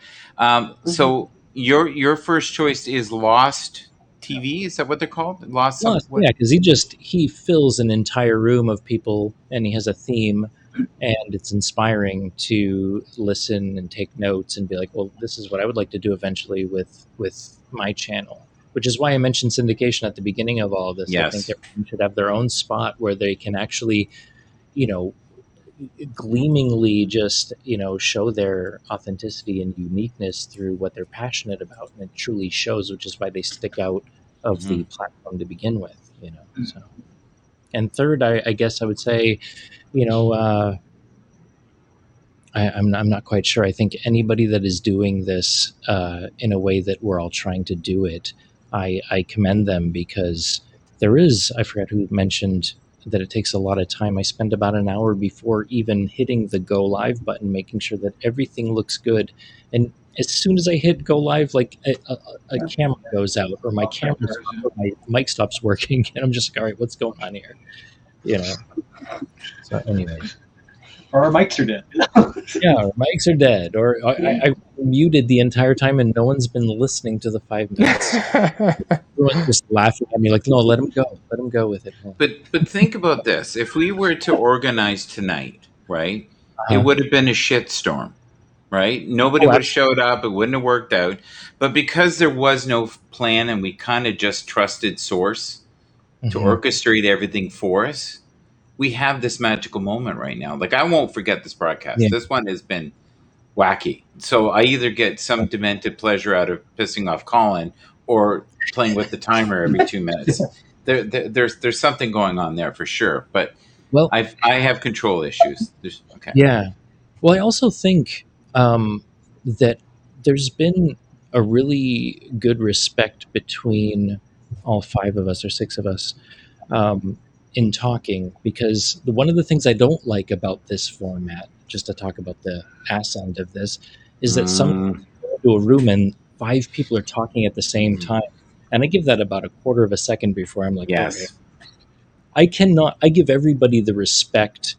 so your first choice is Lost TV. Is that what they're called? Lost. Yeah, because he fills an entire room of people, and he has a theme, and it's inspiring to listen and take notes and be like, well, this is what I would like to do eventually with my channel. Which is why I mentioned syndication at the beginning of all of this. Yes. I think everyone should have their own spot where they can actually, you know, gleamingly just, you know, show their authenticity and uniqueness through what they're passionate about, and it truly shows, which is why they stick out of the platform to begin with, you know. So, and third, I guess I would say, you know, I'm not quite sure. I think anybody that is doing this in a way that we're all trying to do it, I commend them, because there is, I forgot who mentioned that it takes a lot of time. I spend about an hour before even hitting the go live button, making sure that everything looks good. And as soon as I hit go live, like a camera goes out, or my camera stops, or my mic stops working, and I'm just like, all right, what's going on here? You know. So anyway. Or our mics are dead. Yeah, our mics are dead, or I muted the entire time and no one's been listening to the 5 minutes. Everyone's just laughing at me like, no, let him go with it. But think about this: if we were to organize tonight, right, it would have been a shitstorm, right? Nobody would have showed up. It wouldn't have worked out. But because there was no plan and we kind of just trusted Source to orchestrate everything for us, we have this magical moment right now. Like, I won't forget this broadcast. Yeah. This one has been wacky. So I either get some demented pleasure out of pissing off Colin or playing with the timer every 2 minutes. There's something going on there for sure. But I have control issues. Okay. Yeah. Well, I also think that there's been a really good respect between all 5 of us or 6 of us in talking, because one of the things I don't like about this format, just to talk about the ass end of this, is that some go into a room and 5 people are talking at the same time, and I give that about a quarter of a second before I'm like, yes, okay. I give everybody the respect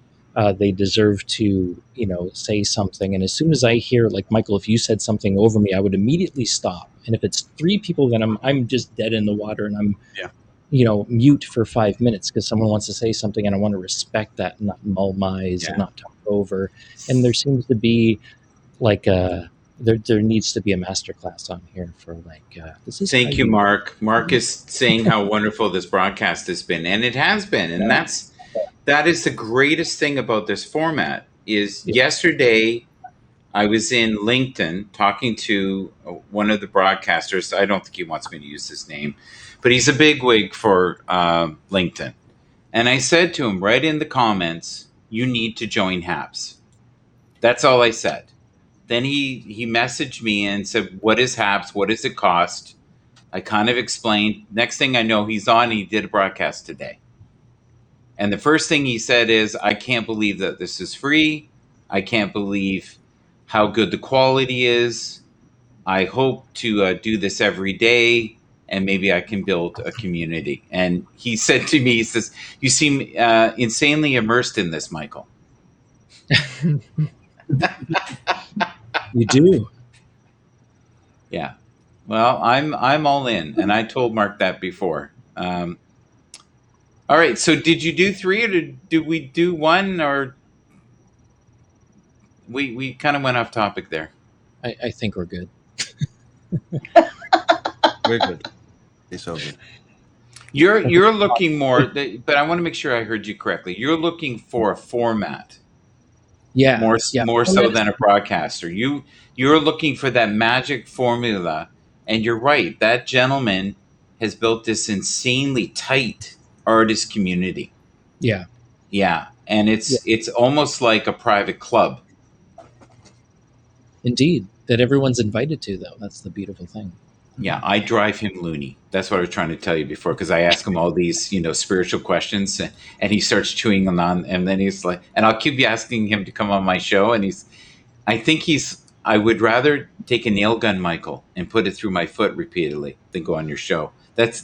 they deserve to, you know, say something. And as soon as I hear, like, Michael, if you said something over me, I would immediately stop. And if it's 3 people, then I'm just dead in the water, and I'm you know, mute for 5 minutes because someone wants to say something, and I want to respect that and not mull eyes and not talk over. And there seems to be like there needs to be a masterclass on here for like this is. Thank you, Mark. Mark is saying how wonderful this broadcast has been, and it has been, and that is the greatest thing about this format. Is yesterday I was in LinkedIn talking to one of the broadcasters. I don't think he wants me to use his name, but he's a bigwig for LinkedIn. And I said to him right in the comments, you need to join HAPS. That's all I said. Then he messaged me and said, what is HAPS? What does it cost? I kind of explained. Next thing I know, he's on. He did a broadcast today. And the first thing he said is, I can't believe that this is free. I can't believe how good the quality is. I hope to do this every day, and maybe I can build a community. And he said to me, he says, you seem insanely immersed in this, Michael. You do. Yeah. Well, I'm all in, and I told Mark that before. All right. So did you do 3, or did we do 1, or we kind of went off topic there? I think we're good. We're good. It's all good. You're looking more, but I want to make sure I heard you correctly. You're looking for a format. Yeah. More so than a broadcaster. You're looking for that magic formula, and you're right. That gentleman has built this insanely tight artist community. Yeah. Yeah. And it's almost like a private club. Indeed. that everyone's invited to, though. That's the beautiful thing. Yeah, I drive him loony. That's what I was trying to tell you before, because I ask him all these, spiritual questions, and he starts chewing them on, and then he's like, and I'll keep asking him to come on my show, and I would rather take a nail gun, Michael, and put it through my foot repeatedly than go on your show.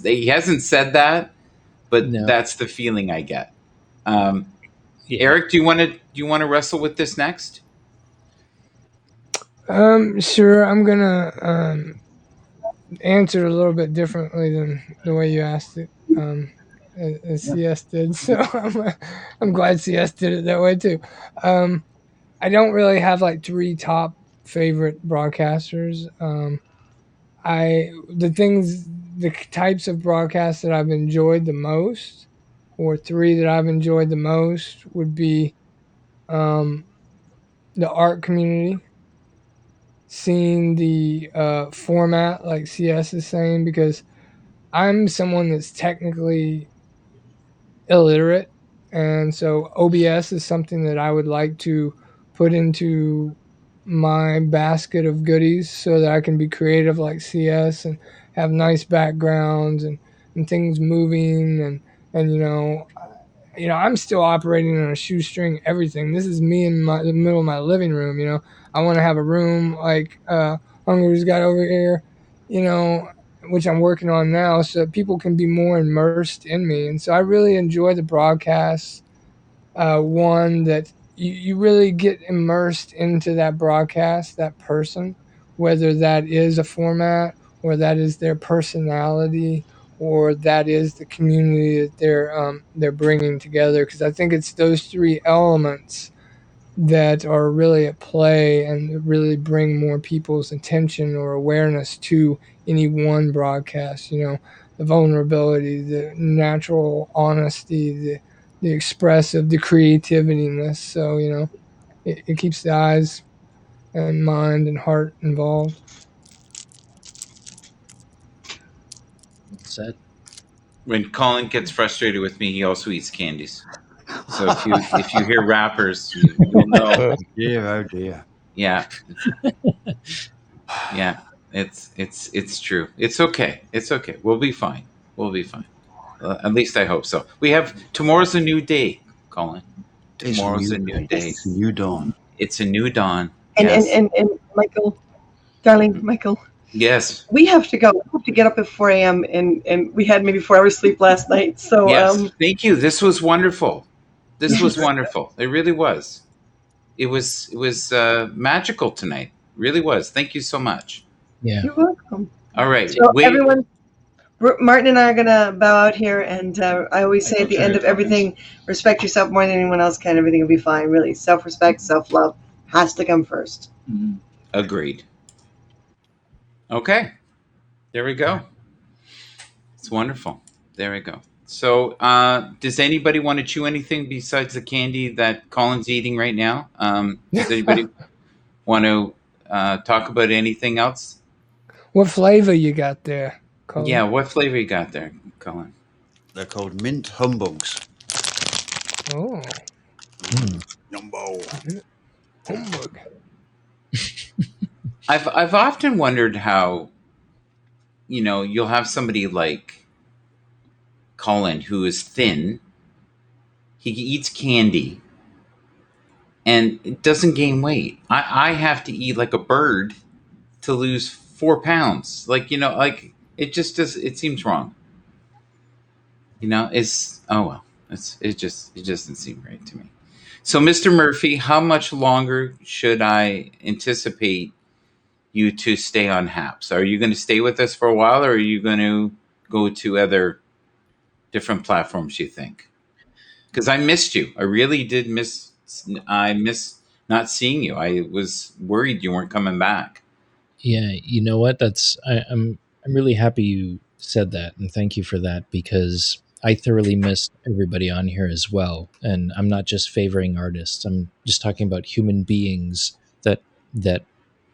He hasn't said that, but No. that's the feeling I get. Yeah. Eric, do you want to wrestle with this next? Sure. I'm gonna answer it a little bit differently than the way you asked it. As CS did. So I'm glad CS did it that way too. I don't really have like 3 top favorite broadcasters. The types of broadcasts that I've enjoyed the most, or 3 that I've enjoyed the most, would be the art community, seeing the format like CS is saying, because I'm someone that's technically illiterate, and so OBS is something that I would like to put into my basket of goodies so that I can be creative like CS and have nice backgrounds and things moving and I'm still operating on a shoestring everything. This is me in the middle of my living room, I want to have a room like Hungary's got over here, which I'm working on now, so that people can be more immersed in me. And so I really enjoy the broadcasts. One that you really get immersed into that broadcast, that person, whether that is a format or that is their personality or that is the community that they're bringing together. Because I think it's those 3 elements that are really at play and really bring more people's attention or awareness to any one broadcast. The vulnerability, the natural honesty, the expressive, the creativiness. So it keeps the eyes and mind and heart involved. Said. When Colin gets frustrated with me, he also eats candies. So if you hear rappers, you'll know. Oh dear. Yeah, yeah, it's true. It's okay. It's okay. We'll be fine. We'll be fine. At least I hope so. Tomorrow's a new day, Colin. Tomorrow's a new day. It's a new dawn. It's a new dawn. And, Yes. and Michael, darling Michael, Yes. we have to go. We have to get up at 4 a.m. and we had maybe 4 hours sleep last night. So Yes. Thank you. This was wonderful. This was wonderful. It really was. It was magical tonight. Really was. Thank you so much. Yeah. You're welcome. All right. So everyone, Martin and I are gonna bow out here, and I always say at the end of everything, respect yourself more than anyone else can. Everything will be fine. Really, self-respect, self-love has to come first. Mhm. Agreed. Okay. There we go. It's wonderful. There we go. So, does anybody want to chew anything besides the candy that Colin's eating right now? Does anybody want to talk about anything else? What flavor you got there, Colin? Yeah, what flavor you got there, Colin? They're called mint humbugs. Oh, Yumbo. humbug. I've often wondered how, you'll have somebody like Colin who is thin. He eats candy and it doesn't gain weight. I have to eat like a bird to lose 4 pounds. Like it just does. It seems wrong. It's well. It doesn't seem right to me. So, Mr. Murphy, how much longer should I anticipate you to stay on HAPS? Are you going to stay with us for a while, or are you going to go to other different platforms, you think? Because I missed you. I really did miss. I miss not seeing you. I was worried you weren't coming back. Yeah, you know what? I'm really happy you said that, and thank you for that, because I thoroughly missed everybody on here as well. And I'm not just favoring artists. I'm just talking about human beings that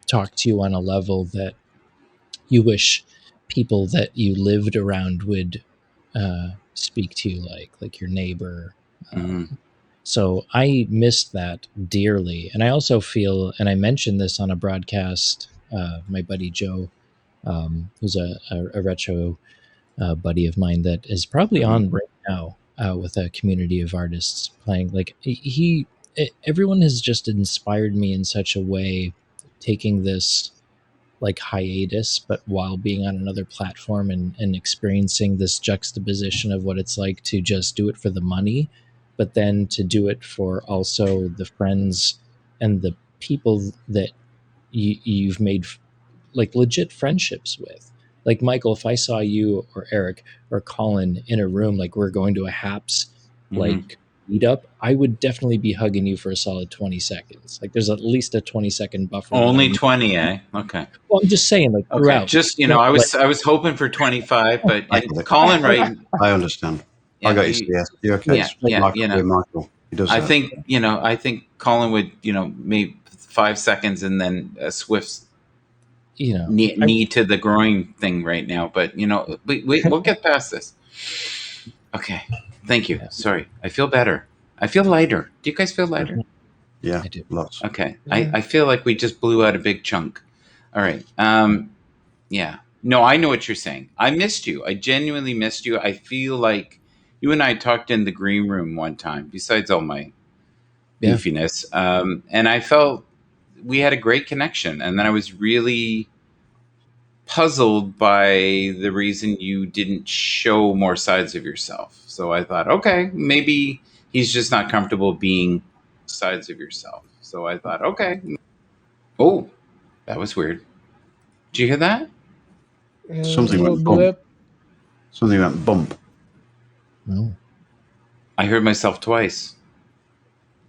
talk to you on a level that you wish people that you lived around would speak to you like your neighbor. So I missed that dearly. And I also feel, and I mentioned this on a broadcast my buddy Joe, who's a retro buddy of mine that is probably on right now with a community of artists playing. Like everyone has just inspired me in such a way, taking this like hiatus, but while being on another platform and experiencing this juxtaposition of what it's like to just do it for the money, but then to do it for also the friends and the people that you've made like legit friendships with. Like Michael, if I saw you or Eric or Colin in a room, like we're going to a Haps like meetup, I would definitely be hugging you for a solid 20 seconds. Like there's at least a 20-second buffer. Only 20, eh? Okay. Well, I'm just saying, like Okay. throughout. Just I was hoping for 25, but Colin, right? I understand. Yeah, I got you. Yeah, you're okay. Yeah, Michael. He does I that. think I think Colin would maybe 5 seconds and then a swift knee to the groin thing right now. But we'll get past this. Okay, thank you. Sorry, I feel better. I feel lighter. Do you guys feel lighter? Yeah, I do. lots. Okay, Yeah. I feel like we just blew out a big chunk. All right. Yeah. No, I know what you're saying. I missed you. I genuinely missed you. I feel like you and I talked in the green room one time, besides all my goofiness. And I felt we had a great connection. And then I was really puzzled by the reason you didn't show more sides of yourself. So I thought, okay, maybe he's just not comfortable being sides of yourself. So I thought, okay. Oh, that was weird. Did you hear that? Something little went bump. blip. Something went bump. No. I heard myself twice.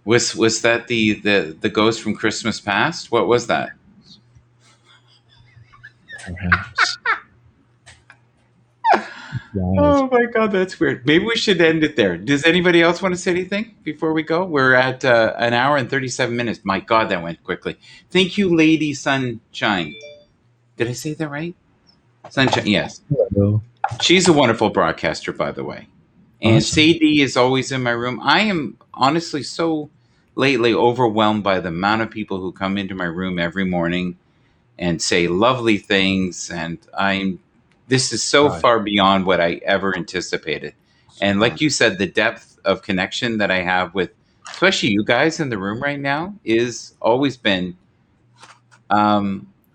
Was that the ghost from Christmas Past? What was that? Perhaps. Oh my God, that's weird. Maybe we should end it there. Does anybody else want to say anything before we go? We're at an hour and 37 minutes. My God, that went quickly. Thank you, Lady Sunshine. Did I say that right? Sunshine, yes. Hello. She's a wonderful broadcaster, by the way. And Awesome. Sadie is always in my room. I am honestly so lately overwhelmed by the amount of people who come into my room every morning and say lovely things. And this is so far beyond what I ever anticipated. And like you said, the depth of connection that I have with, especially you guys in the room right now, is always been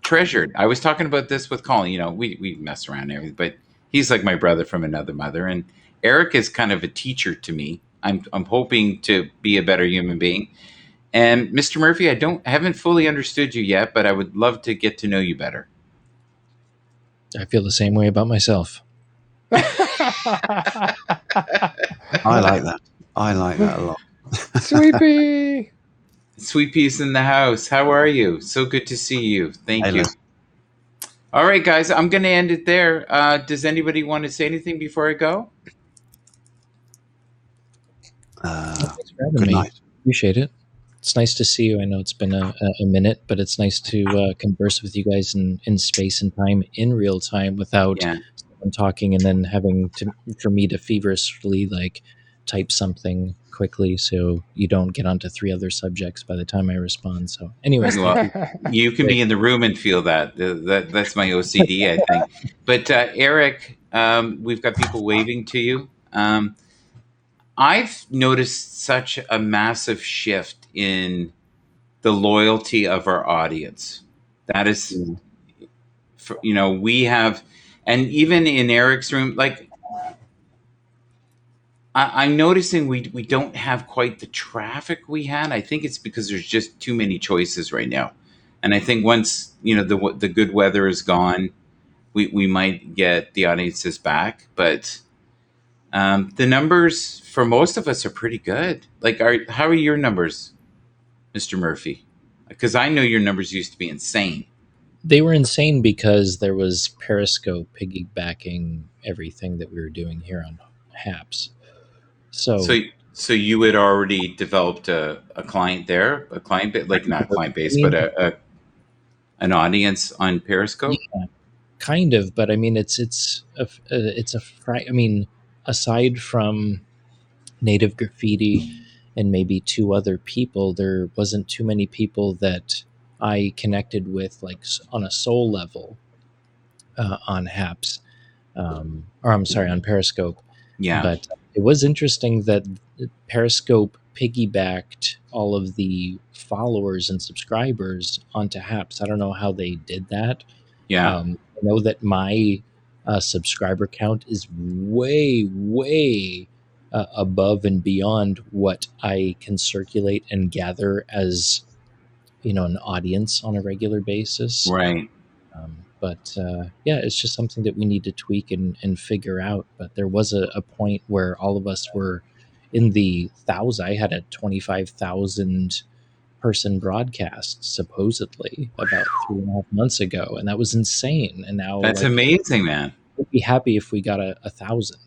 treasured. I was talking about this with Colin. We mess around and everything, but he's like my brother from another mother. And Eric is kind of a teacher to me. I'm hoping to be a better human being. And Mr. Murphy, I haven't fully understood you yet, but I would love to get to know you better. I feel the same way about myself. I like that. I like that a lot. Sweet pea. Sweet Pea's in the house. How are you? So good to see you. Thank Hey, you. Les. All right, guys, I'm going to end it there. Does anybody want to say anything before I go? Thanks for having Good me. night. Appreciate it. It's nice to see you. I know it's been a minute, but it's nice to converse with you guys in space and time in real time without someone talking and then having for me to feverishly like type something quickly so you don't get onto 3 other subjects by the time I respond. So anyways, Well, you can be in the room and feel that. That's my OCD, I think. But Eric, we've got people waving to you. I've noticed such a massive shift in the loyalty of our audience. That is, we have, and even in Eric's room, like I'm noticing we don't have quite the traffic we had. I think it's because there's just too many choices right now. And I think once, the good weather is gone, we might get the audiences back. But the numbers for most of us are pretty good. Like, how are your numbers, Mr. Murphy? Because I know your numbers used to be insane. They were insane because there was Periscope piggybacking everything that we were doing here on Haps. So you had already developed a client there, like not a client base, but an audience on Periscope. Yeah, kind of, but I mean, aside from Native Graffiti and maybe 2 other people, there wasn't too many people that I connected with, like on a soul level, on Haps, or I'm sorry, on Periscope. Yeah. But it was interesting that Periscope piggybacked all of the followers and subscribers onto Haps. I don't know how they did that. Yeah. I know that my subscriber count is way above and beyond what I can circulate and gather as, an audience on a regular basis. Right. But yeah, it's just something that we need to tweak and figure out. But there was a point where all of us were in the thousands. I had a 25,000 person broadcast supposedly about 3.5 months ago, and that was insane. And now That's amazing, man. We'd be happy if we got 1,000,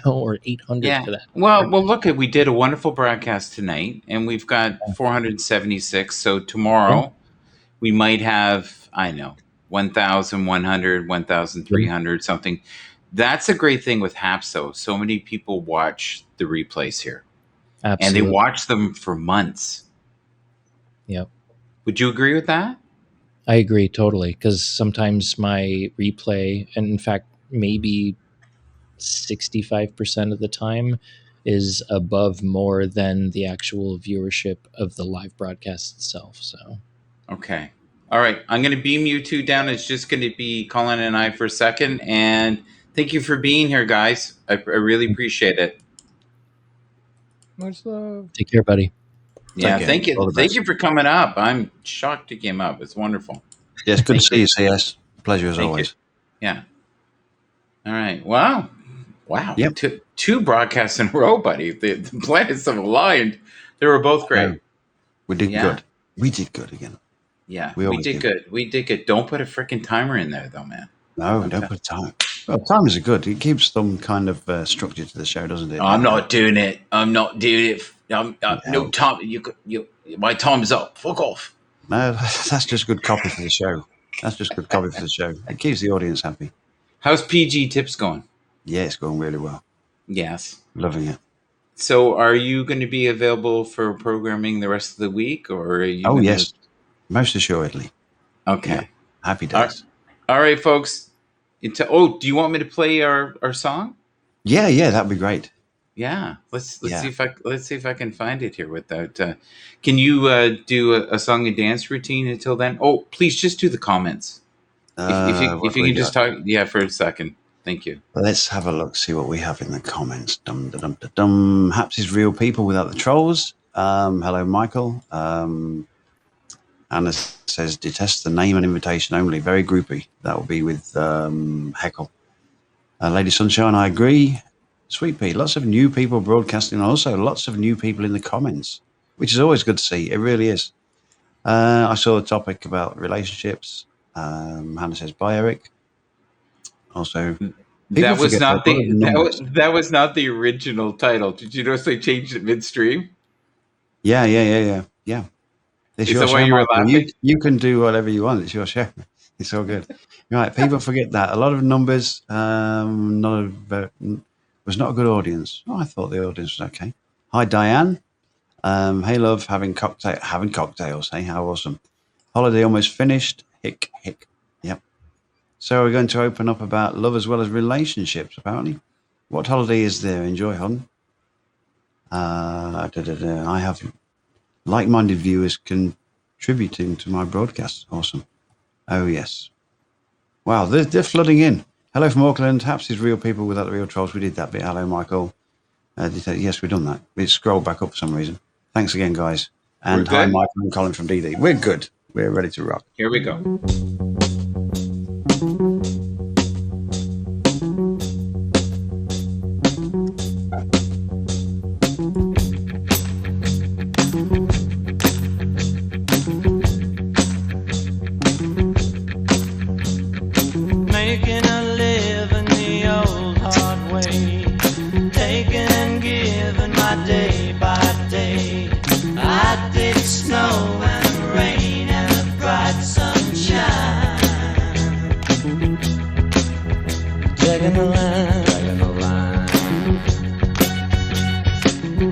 or 800 Yeah. for that. Well, look, we did a wonderful broadcast tonight, and we've got 476. So tomorrow we might have, I know, 1,100, 1,300, something. That's a great thing with Haps, though. So many people watch the replays here. Absolutely. And they watch them for months. Yep. Would you agree with that? I agree totally, because sometimes my replay, and in fact, maybe 65% of the time, is above more than the actual viewership of the live broadcast itself. So, okay. All right. I'm going to beam you two down. It's just going to be Colin and I for a second. And thank you for being here, guys. I really appreciate it. Much love. Take care, buddy. Yeah, thank you. All the Thank best. you for coming up. I'm shocked you came up. It's wonderful. Yes, good to see you, CS. Pleasure as Thank always. you. Yeah. All right. Wow. Yep. Two broadcasts in a row, buddy. The planets have aligned. They were both great. We did Yeah. good. We did good again. Yeah, We we always did do. good. We did good. Don't put a freaking timer in there, though, man. No, don't put time. Well, timers are good. It keeps some kind of structure to the show, doesn't it? I'm not doing it. I'm not doing it. No time. My time's up. Fuck off. No, that's just good copy for the show. That's just good copy for the show. It keeps the audience happy. How's PG Tips going? Yeah, it's going really well. Yes. Loving it. So, are you going to be available for programming the rest of the week, or are you? Oh, yes. Most assuredly. Okay. Yeah. Happy days. All right, folks. Do you want me to play our song? Yeah, that'd be great. Yeah. Let's see if I can find it here without. Can you do a song and dance routine until then? Oh, please just do the comments. If you can just talk, for a second. Thank you. Let's have a look, see what we have in the comments. Dum da dum da dum. Haps is real people without the trolls. Hello, Michael. Anna says, detest the name and invitation only. Very groupy. That will be with Heckle. Lady Sunshine, I agree. Sweet Pea, lots of new people broadcasting. Also, lots of new people in the comments, which is always good to see. It really is. I saw a topic about relationships. Hannah says, bye, Eric. Also, that was not the original title. Did you notice they changed it midstream? Yeah. It's Is your that why show, you were Michael. laughing? You can do whatever you want. It's your show. It's all good. Right, people forget that. A lot of numbers. Was not a good audience. Oh, I thought the audience was okay. Hi, Diane. Hey, love. Having cocktails. Hey, how awesome. Holiday almost finished. Hick. Yep. So we're going to open up about love as well as relationships, apparently. What holiday is there? Enjoy, hon. I have like-minded viewers contributing to my broadcast. Awesome. Oh, yes. Wow, they're flooding in. Hello from Auckland. Haps is real people without the real trolls. We did that bit. Hello, Michael. Yes, we've done that. It scrolled back up for some reason. Thanks again, guys. And hi, Michael and Colin from DD. We're good. We're ready to rock. Here we go. Making a living the old hard way, taking and giving my day by day. I did snow and rain and the bright sunshine. Taking the line.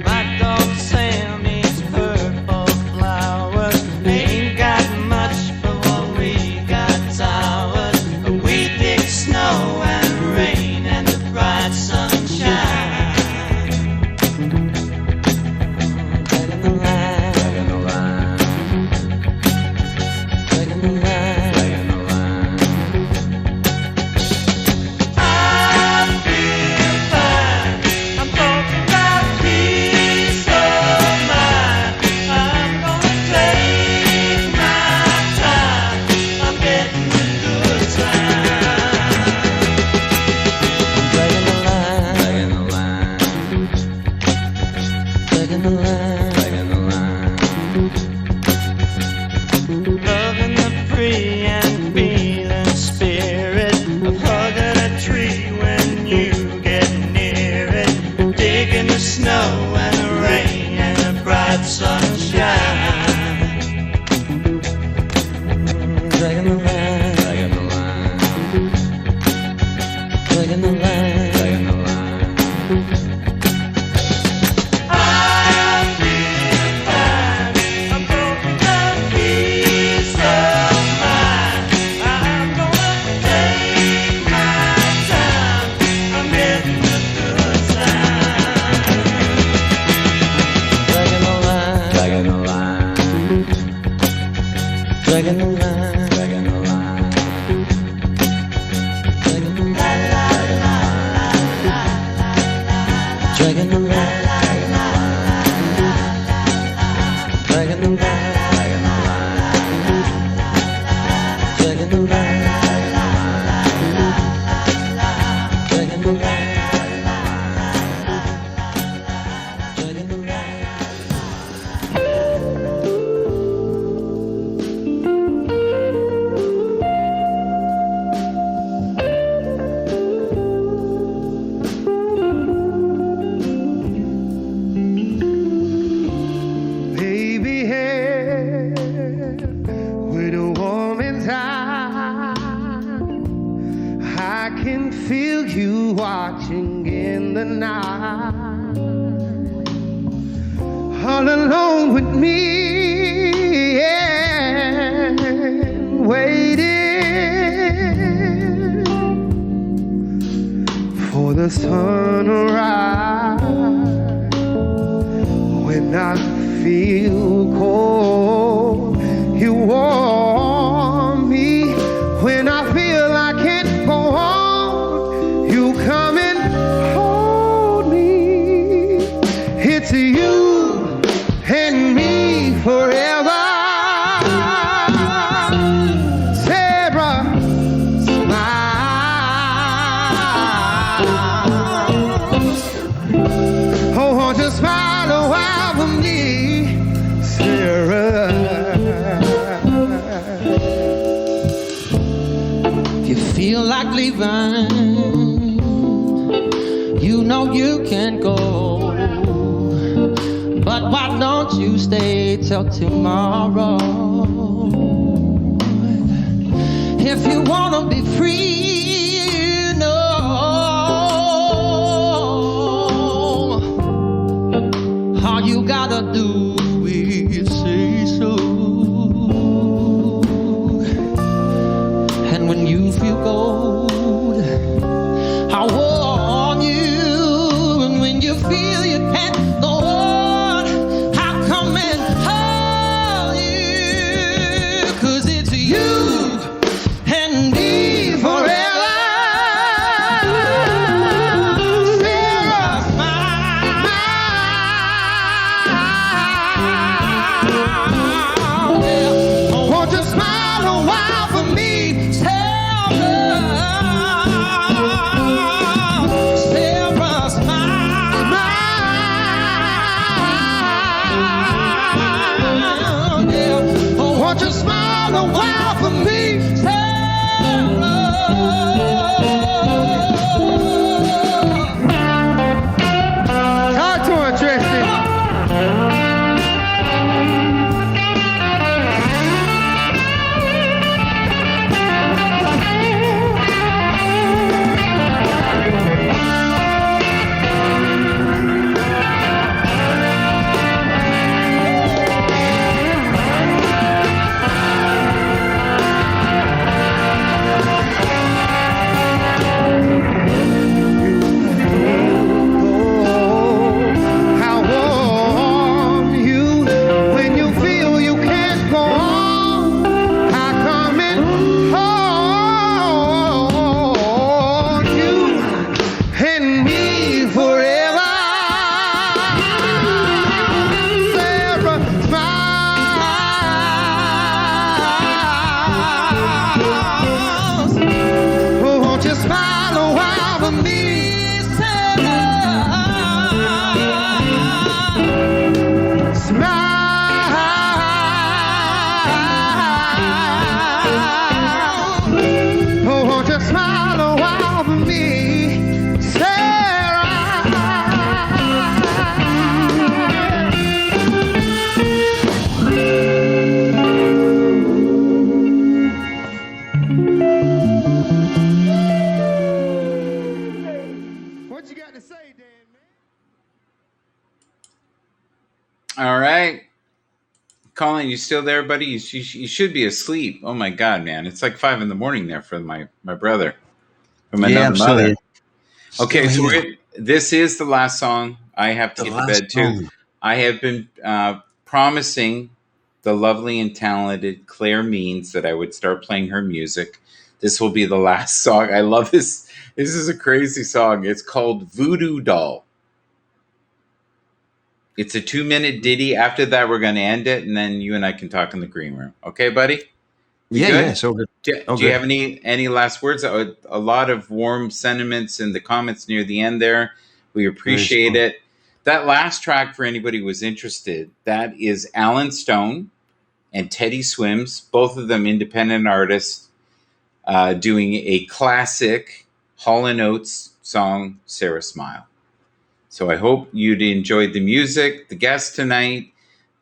My dog Sam eats purple flowers, ain't got much shine. Dragging the line, dragging the line, dragging the line, dragging the line. I feel fine. I'm broken piece of mine. I'm gonna take my time. I'm getting the good time. Dragging the line, dragging the line, dragging the line, dragging the line, dragging the line, dragging the line. Dragging the line, dragging the line, dragging the line, dragging the line, dragging the line. Baby hair with a woman's eye, I can feel you watching in the night, all alone with me, yeah, waiting for the sun to rise. When I feel cold, you warm me. When I feel I can't go on, you come and hold me. It's you and me forever. Sarah, smile. Oh, won't you smile a while for me, Sarah? If you feel like leaving, you know you can go. But why don't you stay till tomorrow? If you wanna be free, you know, all you gotta do is say so. And when you feel cold, I warn you. And when you feel you can't go on, I'll come and hold you. 'Cause it's you and me forever. Sarah, smile. Yeah. Won't you smile a while for me, Sarah, Sarah, smile. Yeah. Oh, won't you smile a while for me? Talk to her, Tracy. Colin, you still there, buddy? You should be asleep. Oh my God, man! It's like 5 a.m. there for my brother from Yeah, another I'm still mother. here. Okay, so Still here. this is the last song. I have to The get to last bed too. song. I have been promising the lovely and talented Claire Means that I would start playing her music. This will be the last song. I love this. This is a crazy song. It's called Voodoo Doll. It's a 2-minute ditty. After that, we're going to end it, and then you and I can talk in the green room. Okay, buddy? You Yeah, good? yeah, it's all good. Do All you good. have any last words? A lot of warm sentiments in the comments near the end there. We appreciate Very it. That last track, for anybody who was interested, that is Alan Stone and Teddy Swims, both of them independent artists, doing a classic Hall & Oates song, Sarah Smile. So I hope you'd enjoyed the music, the guests tonight.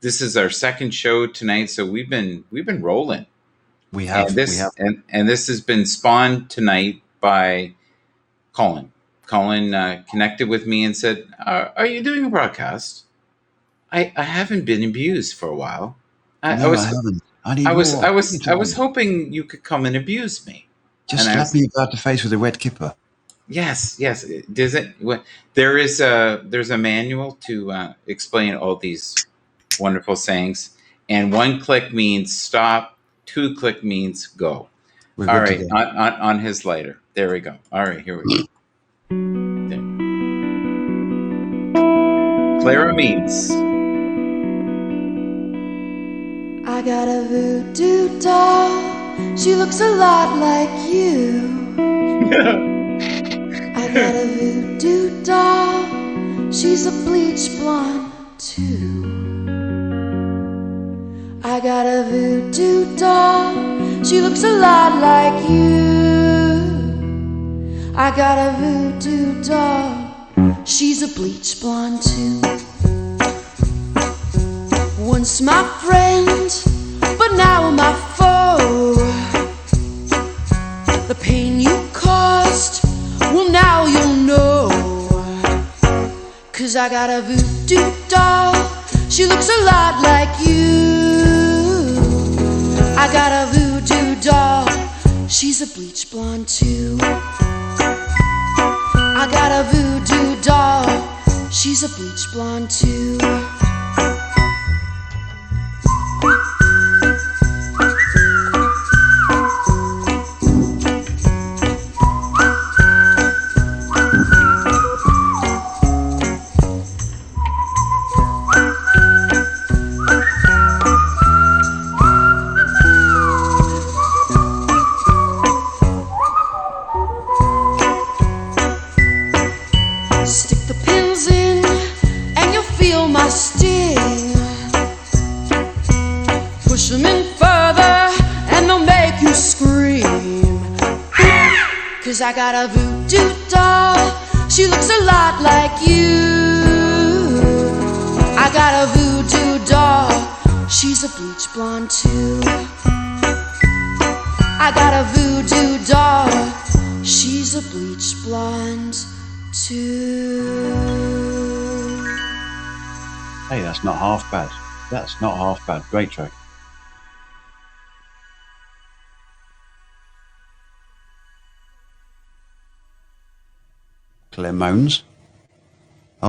This is our second show tonight, so we've been rolling. We have. And this this has been spawned tonight by Colin. Colin connected with me and said, "Are you doing a broadcast? I haven't been abused for a while. I haven't. I need more. I was hoping you could come and abuse me. Just slap me about the face with a red kipper. Yes. Does it? There's a manual to explain all these wonderful sayings, and 1 click means stop. 2 click means go. All right, on his lighter. There we go. All right, here we go. Clara Means. I got a voodoo doll. She looks a lot like you. I got a voodoo doll. She's a bleach blonde too. I got a voodoo doll. She looks a lot like you. I got a voodoo doll. She's a bleach blonde too. Once my friend, but now my foe. The pain you caused, well now you'll know. 'Cause I got a voodoo doll. She looks a lot like you. I got a voodoo doll. She's a bleach blonde too. I got a voodoo doll. She's a bleach blonde too. Stick the pins in and you'll feel my sting. Push them in further and they'll make you scream. 'Cause I got a voodoo doll. She looks a lot like you. I got a voodoo doll. She's a bleach blonde too. I got a voodoo doll. She's a bleach blonde too. Hey, that's not half bad. That's not half bad. Great track. Claire Moans.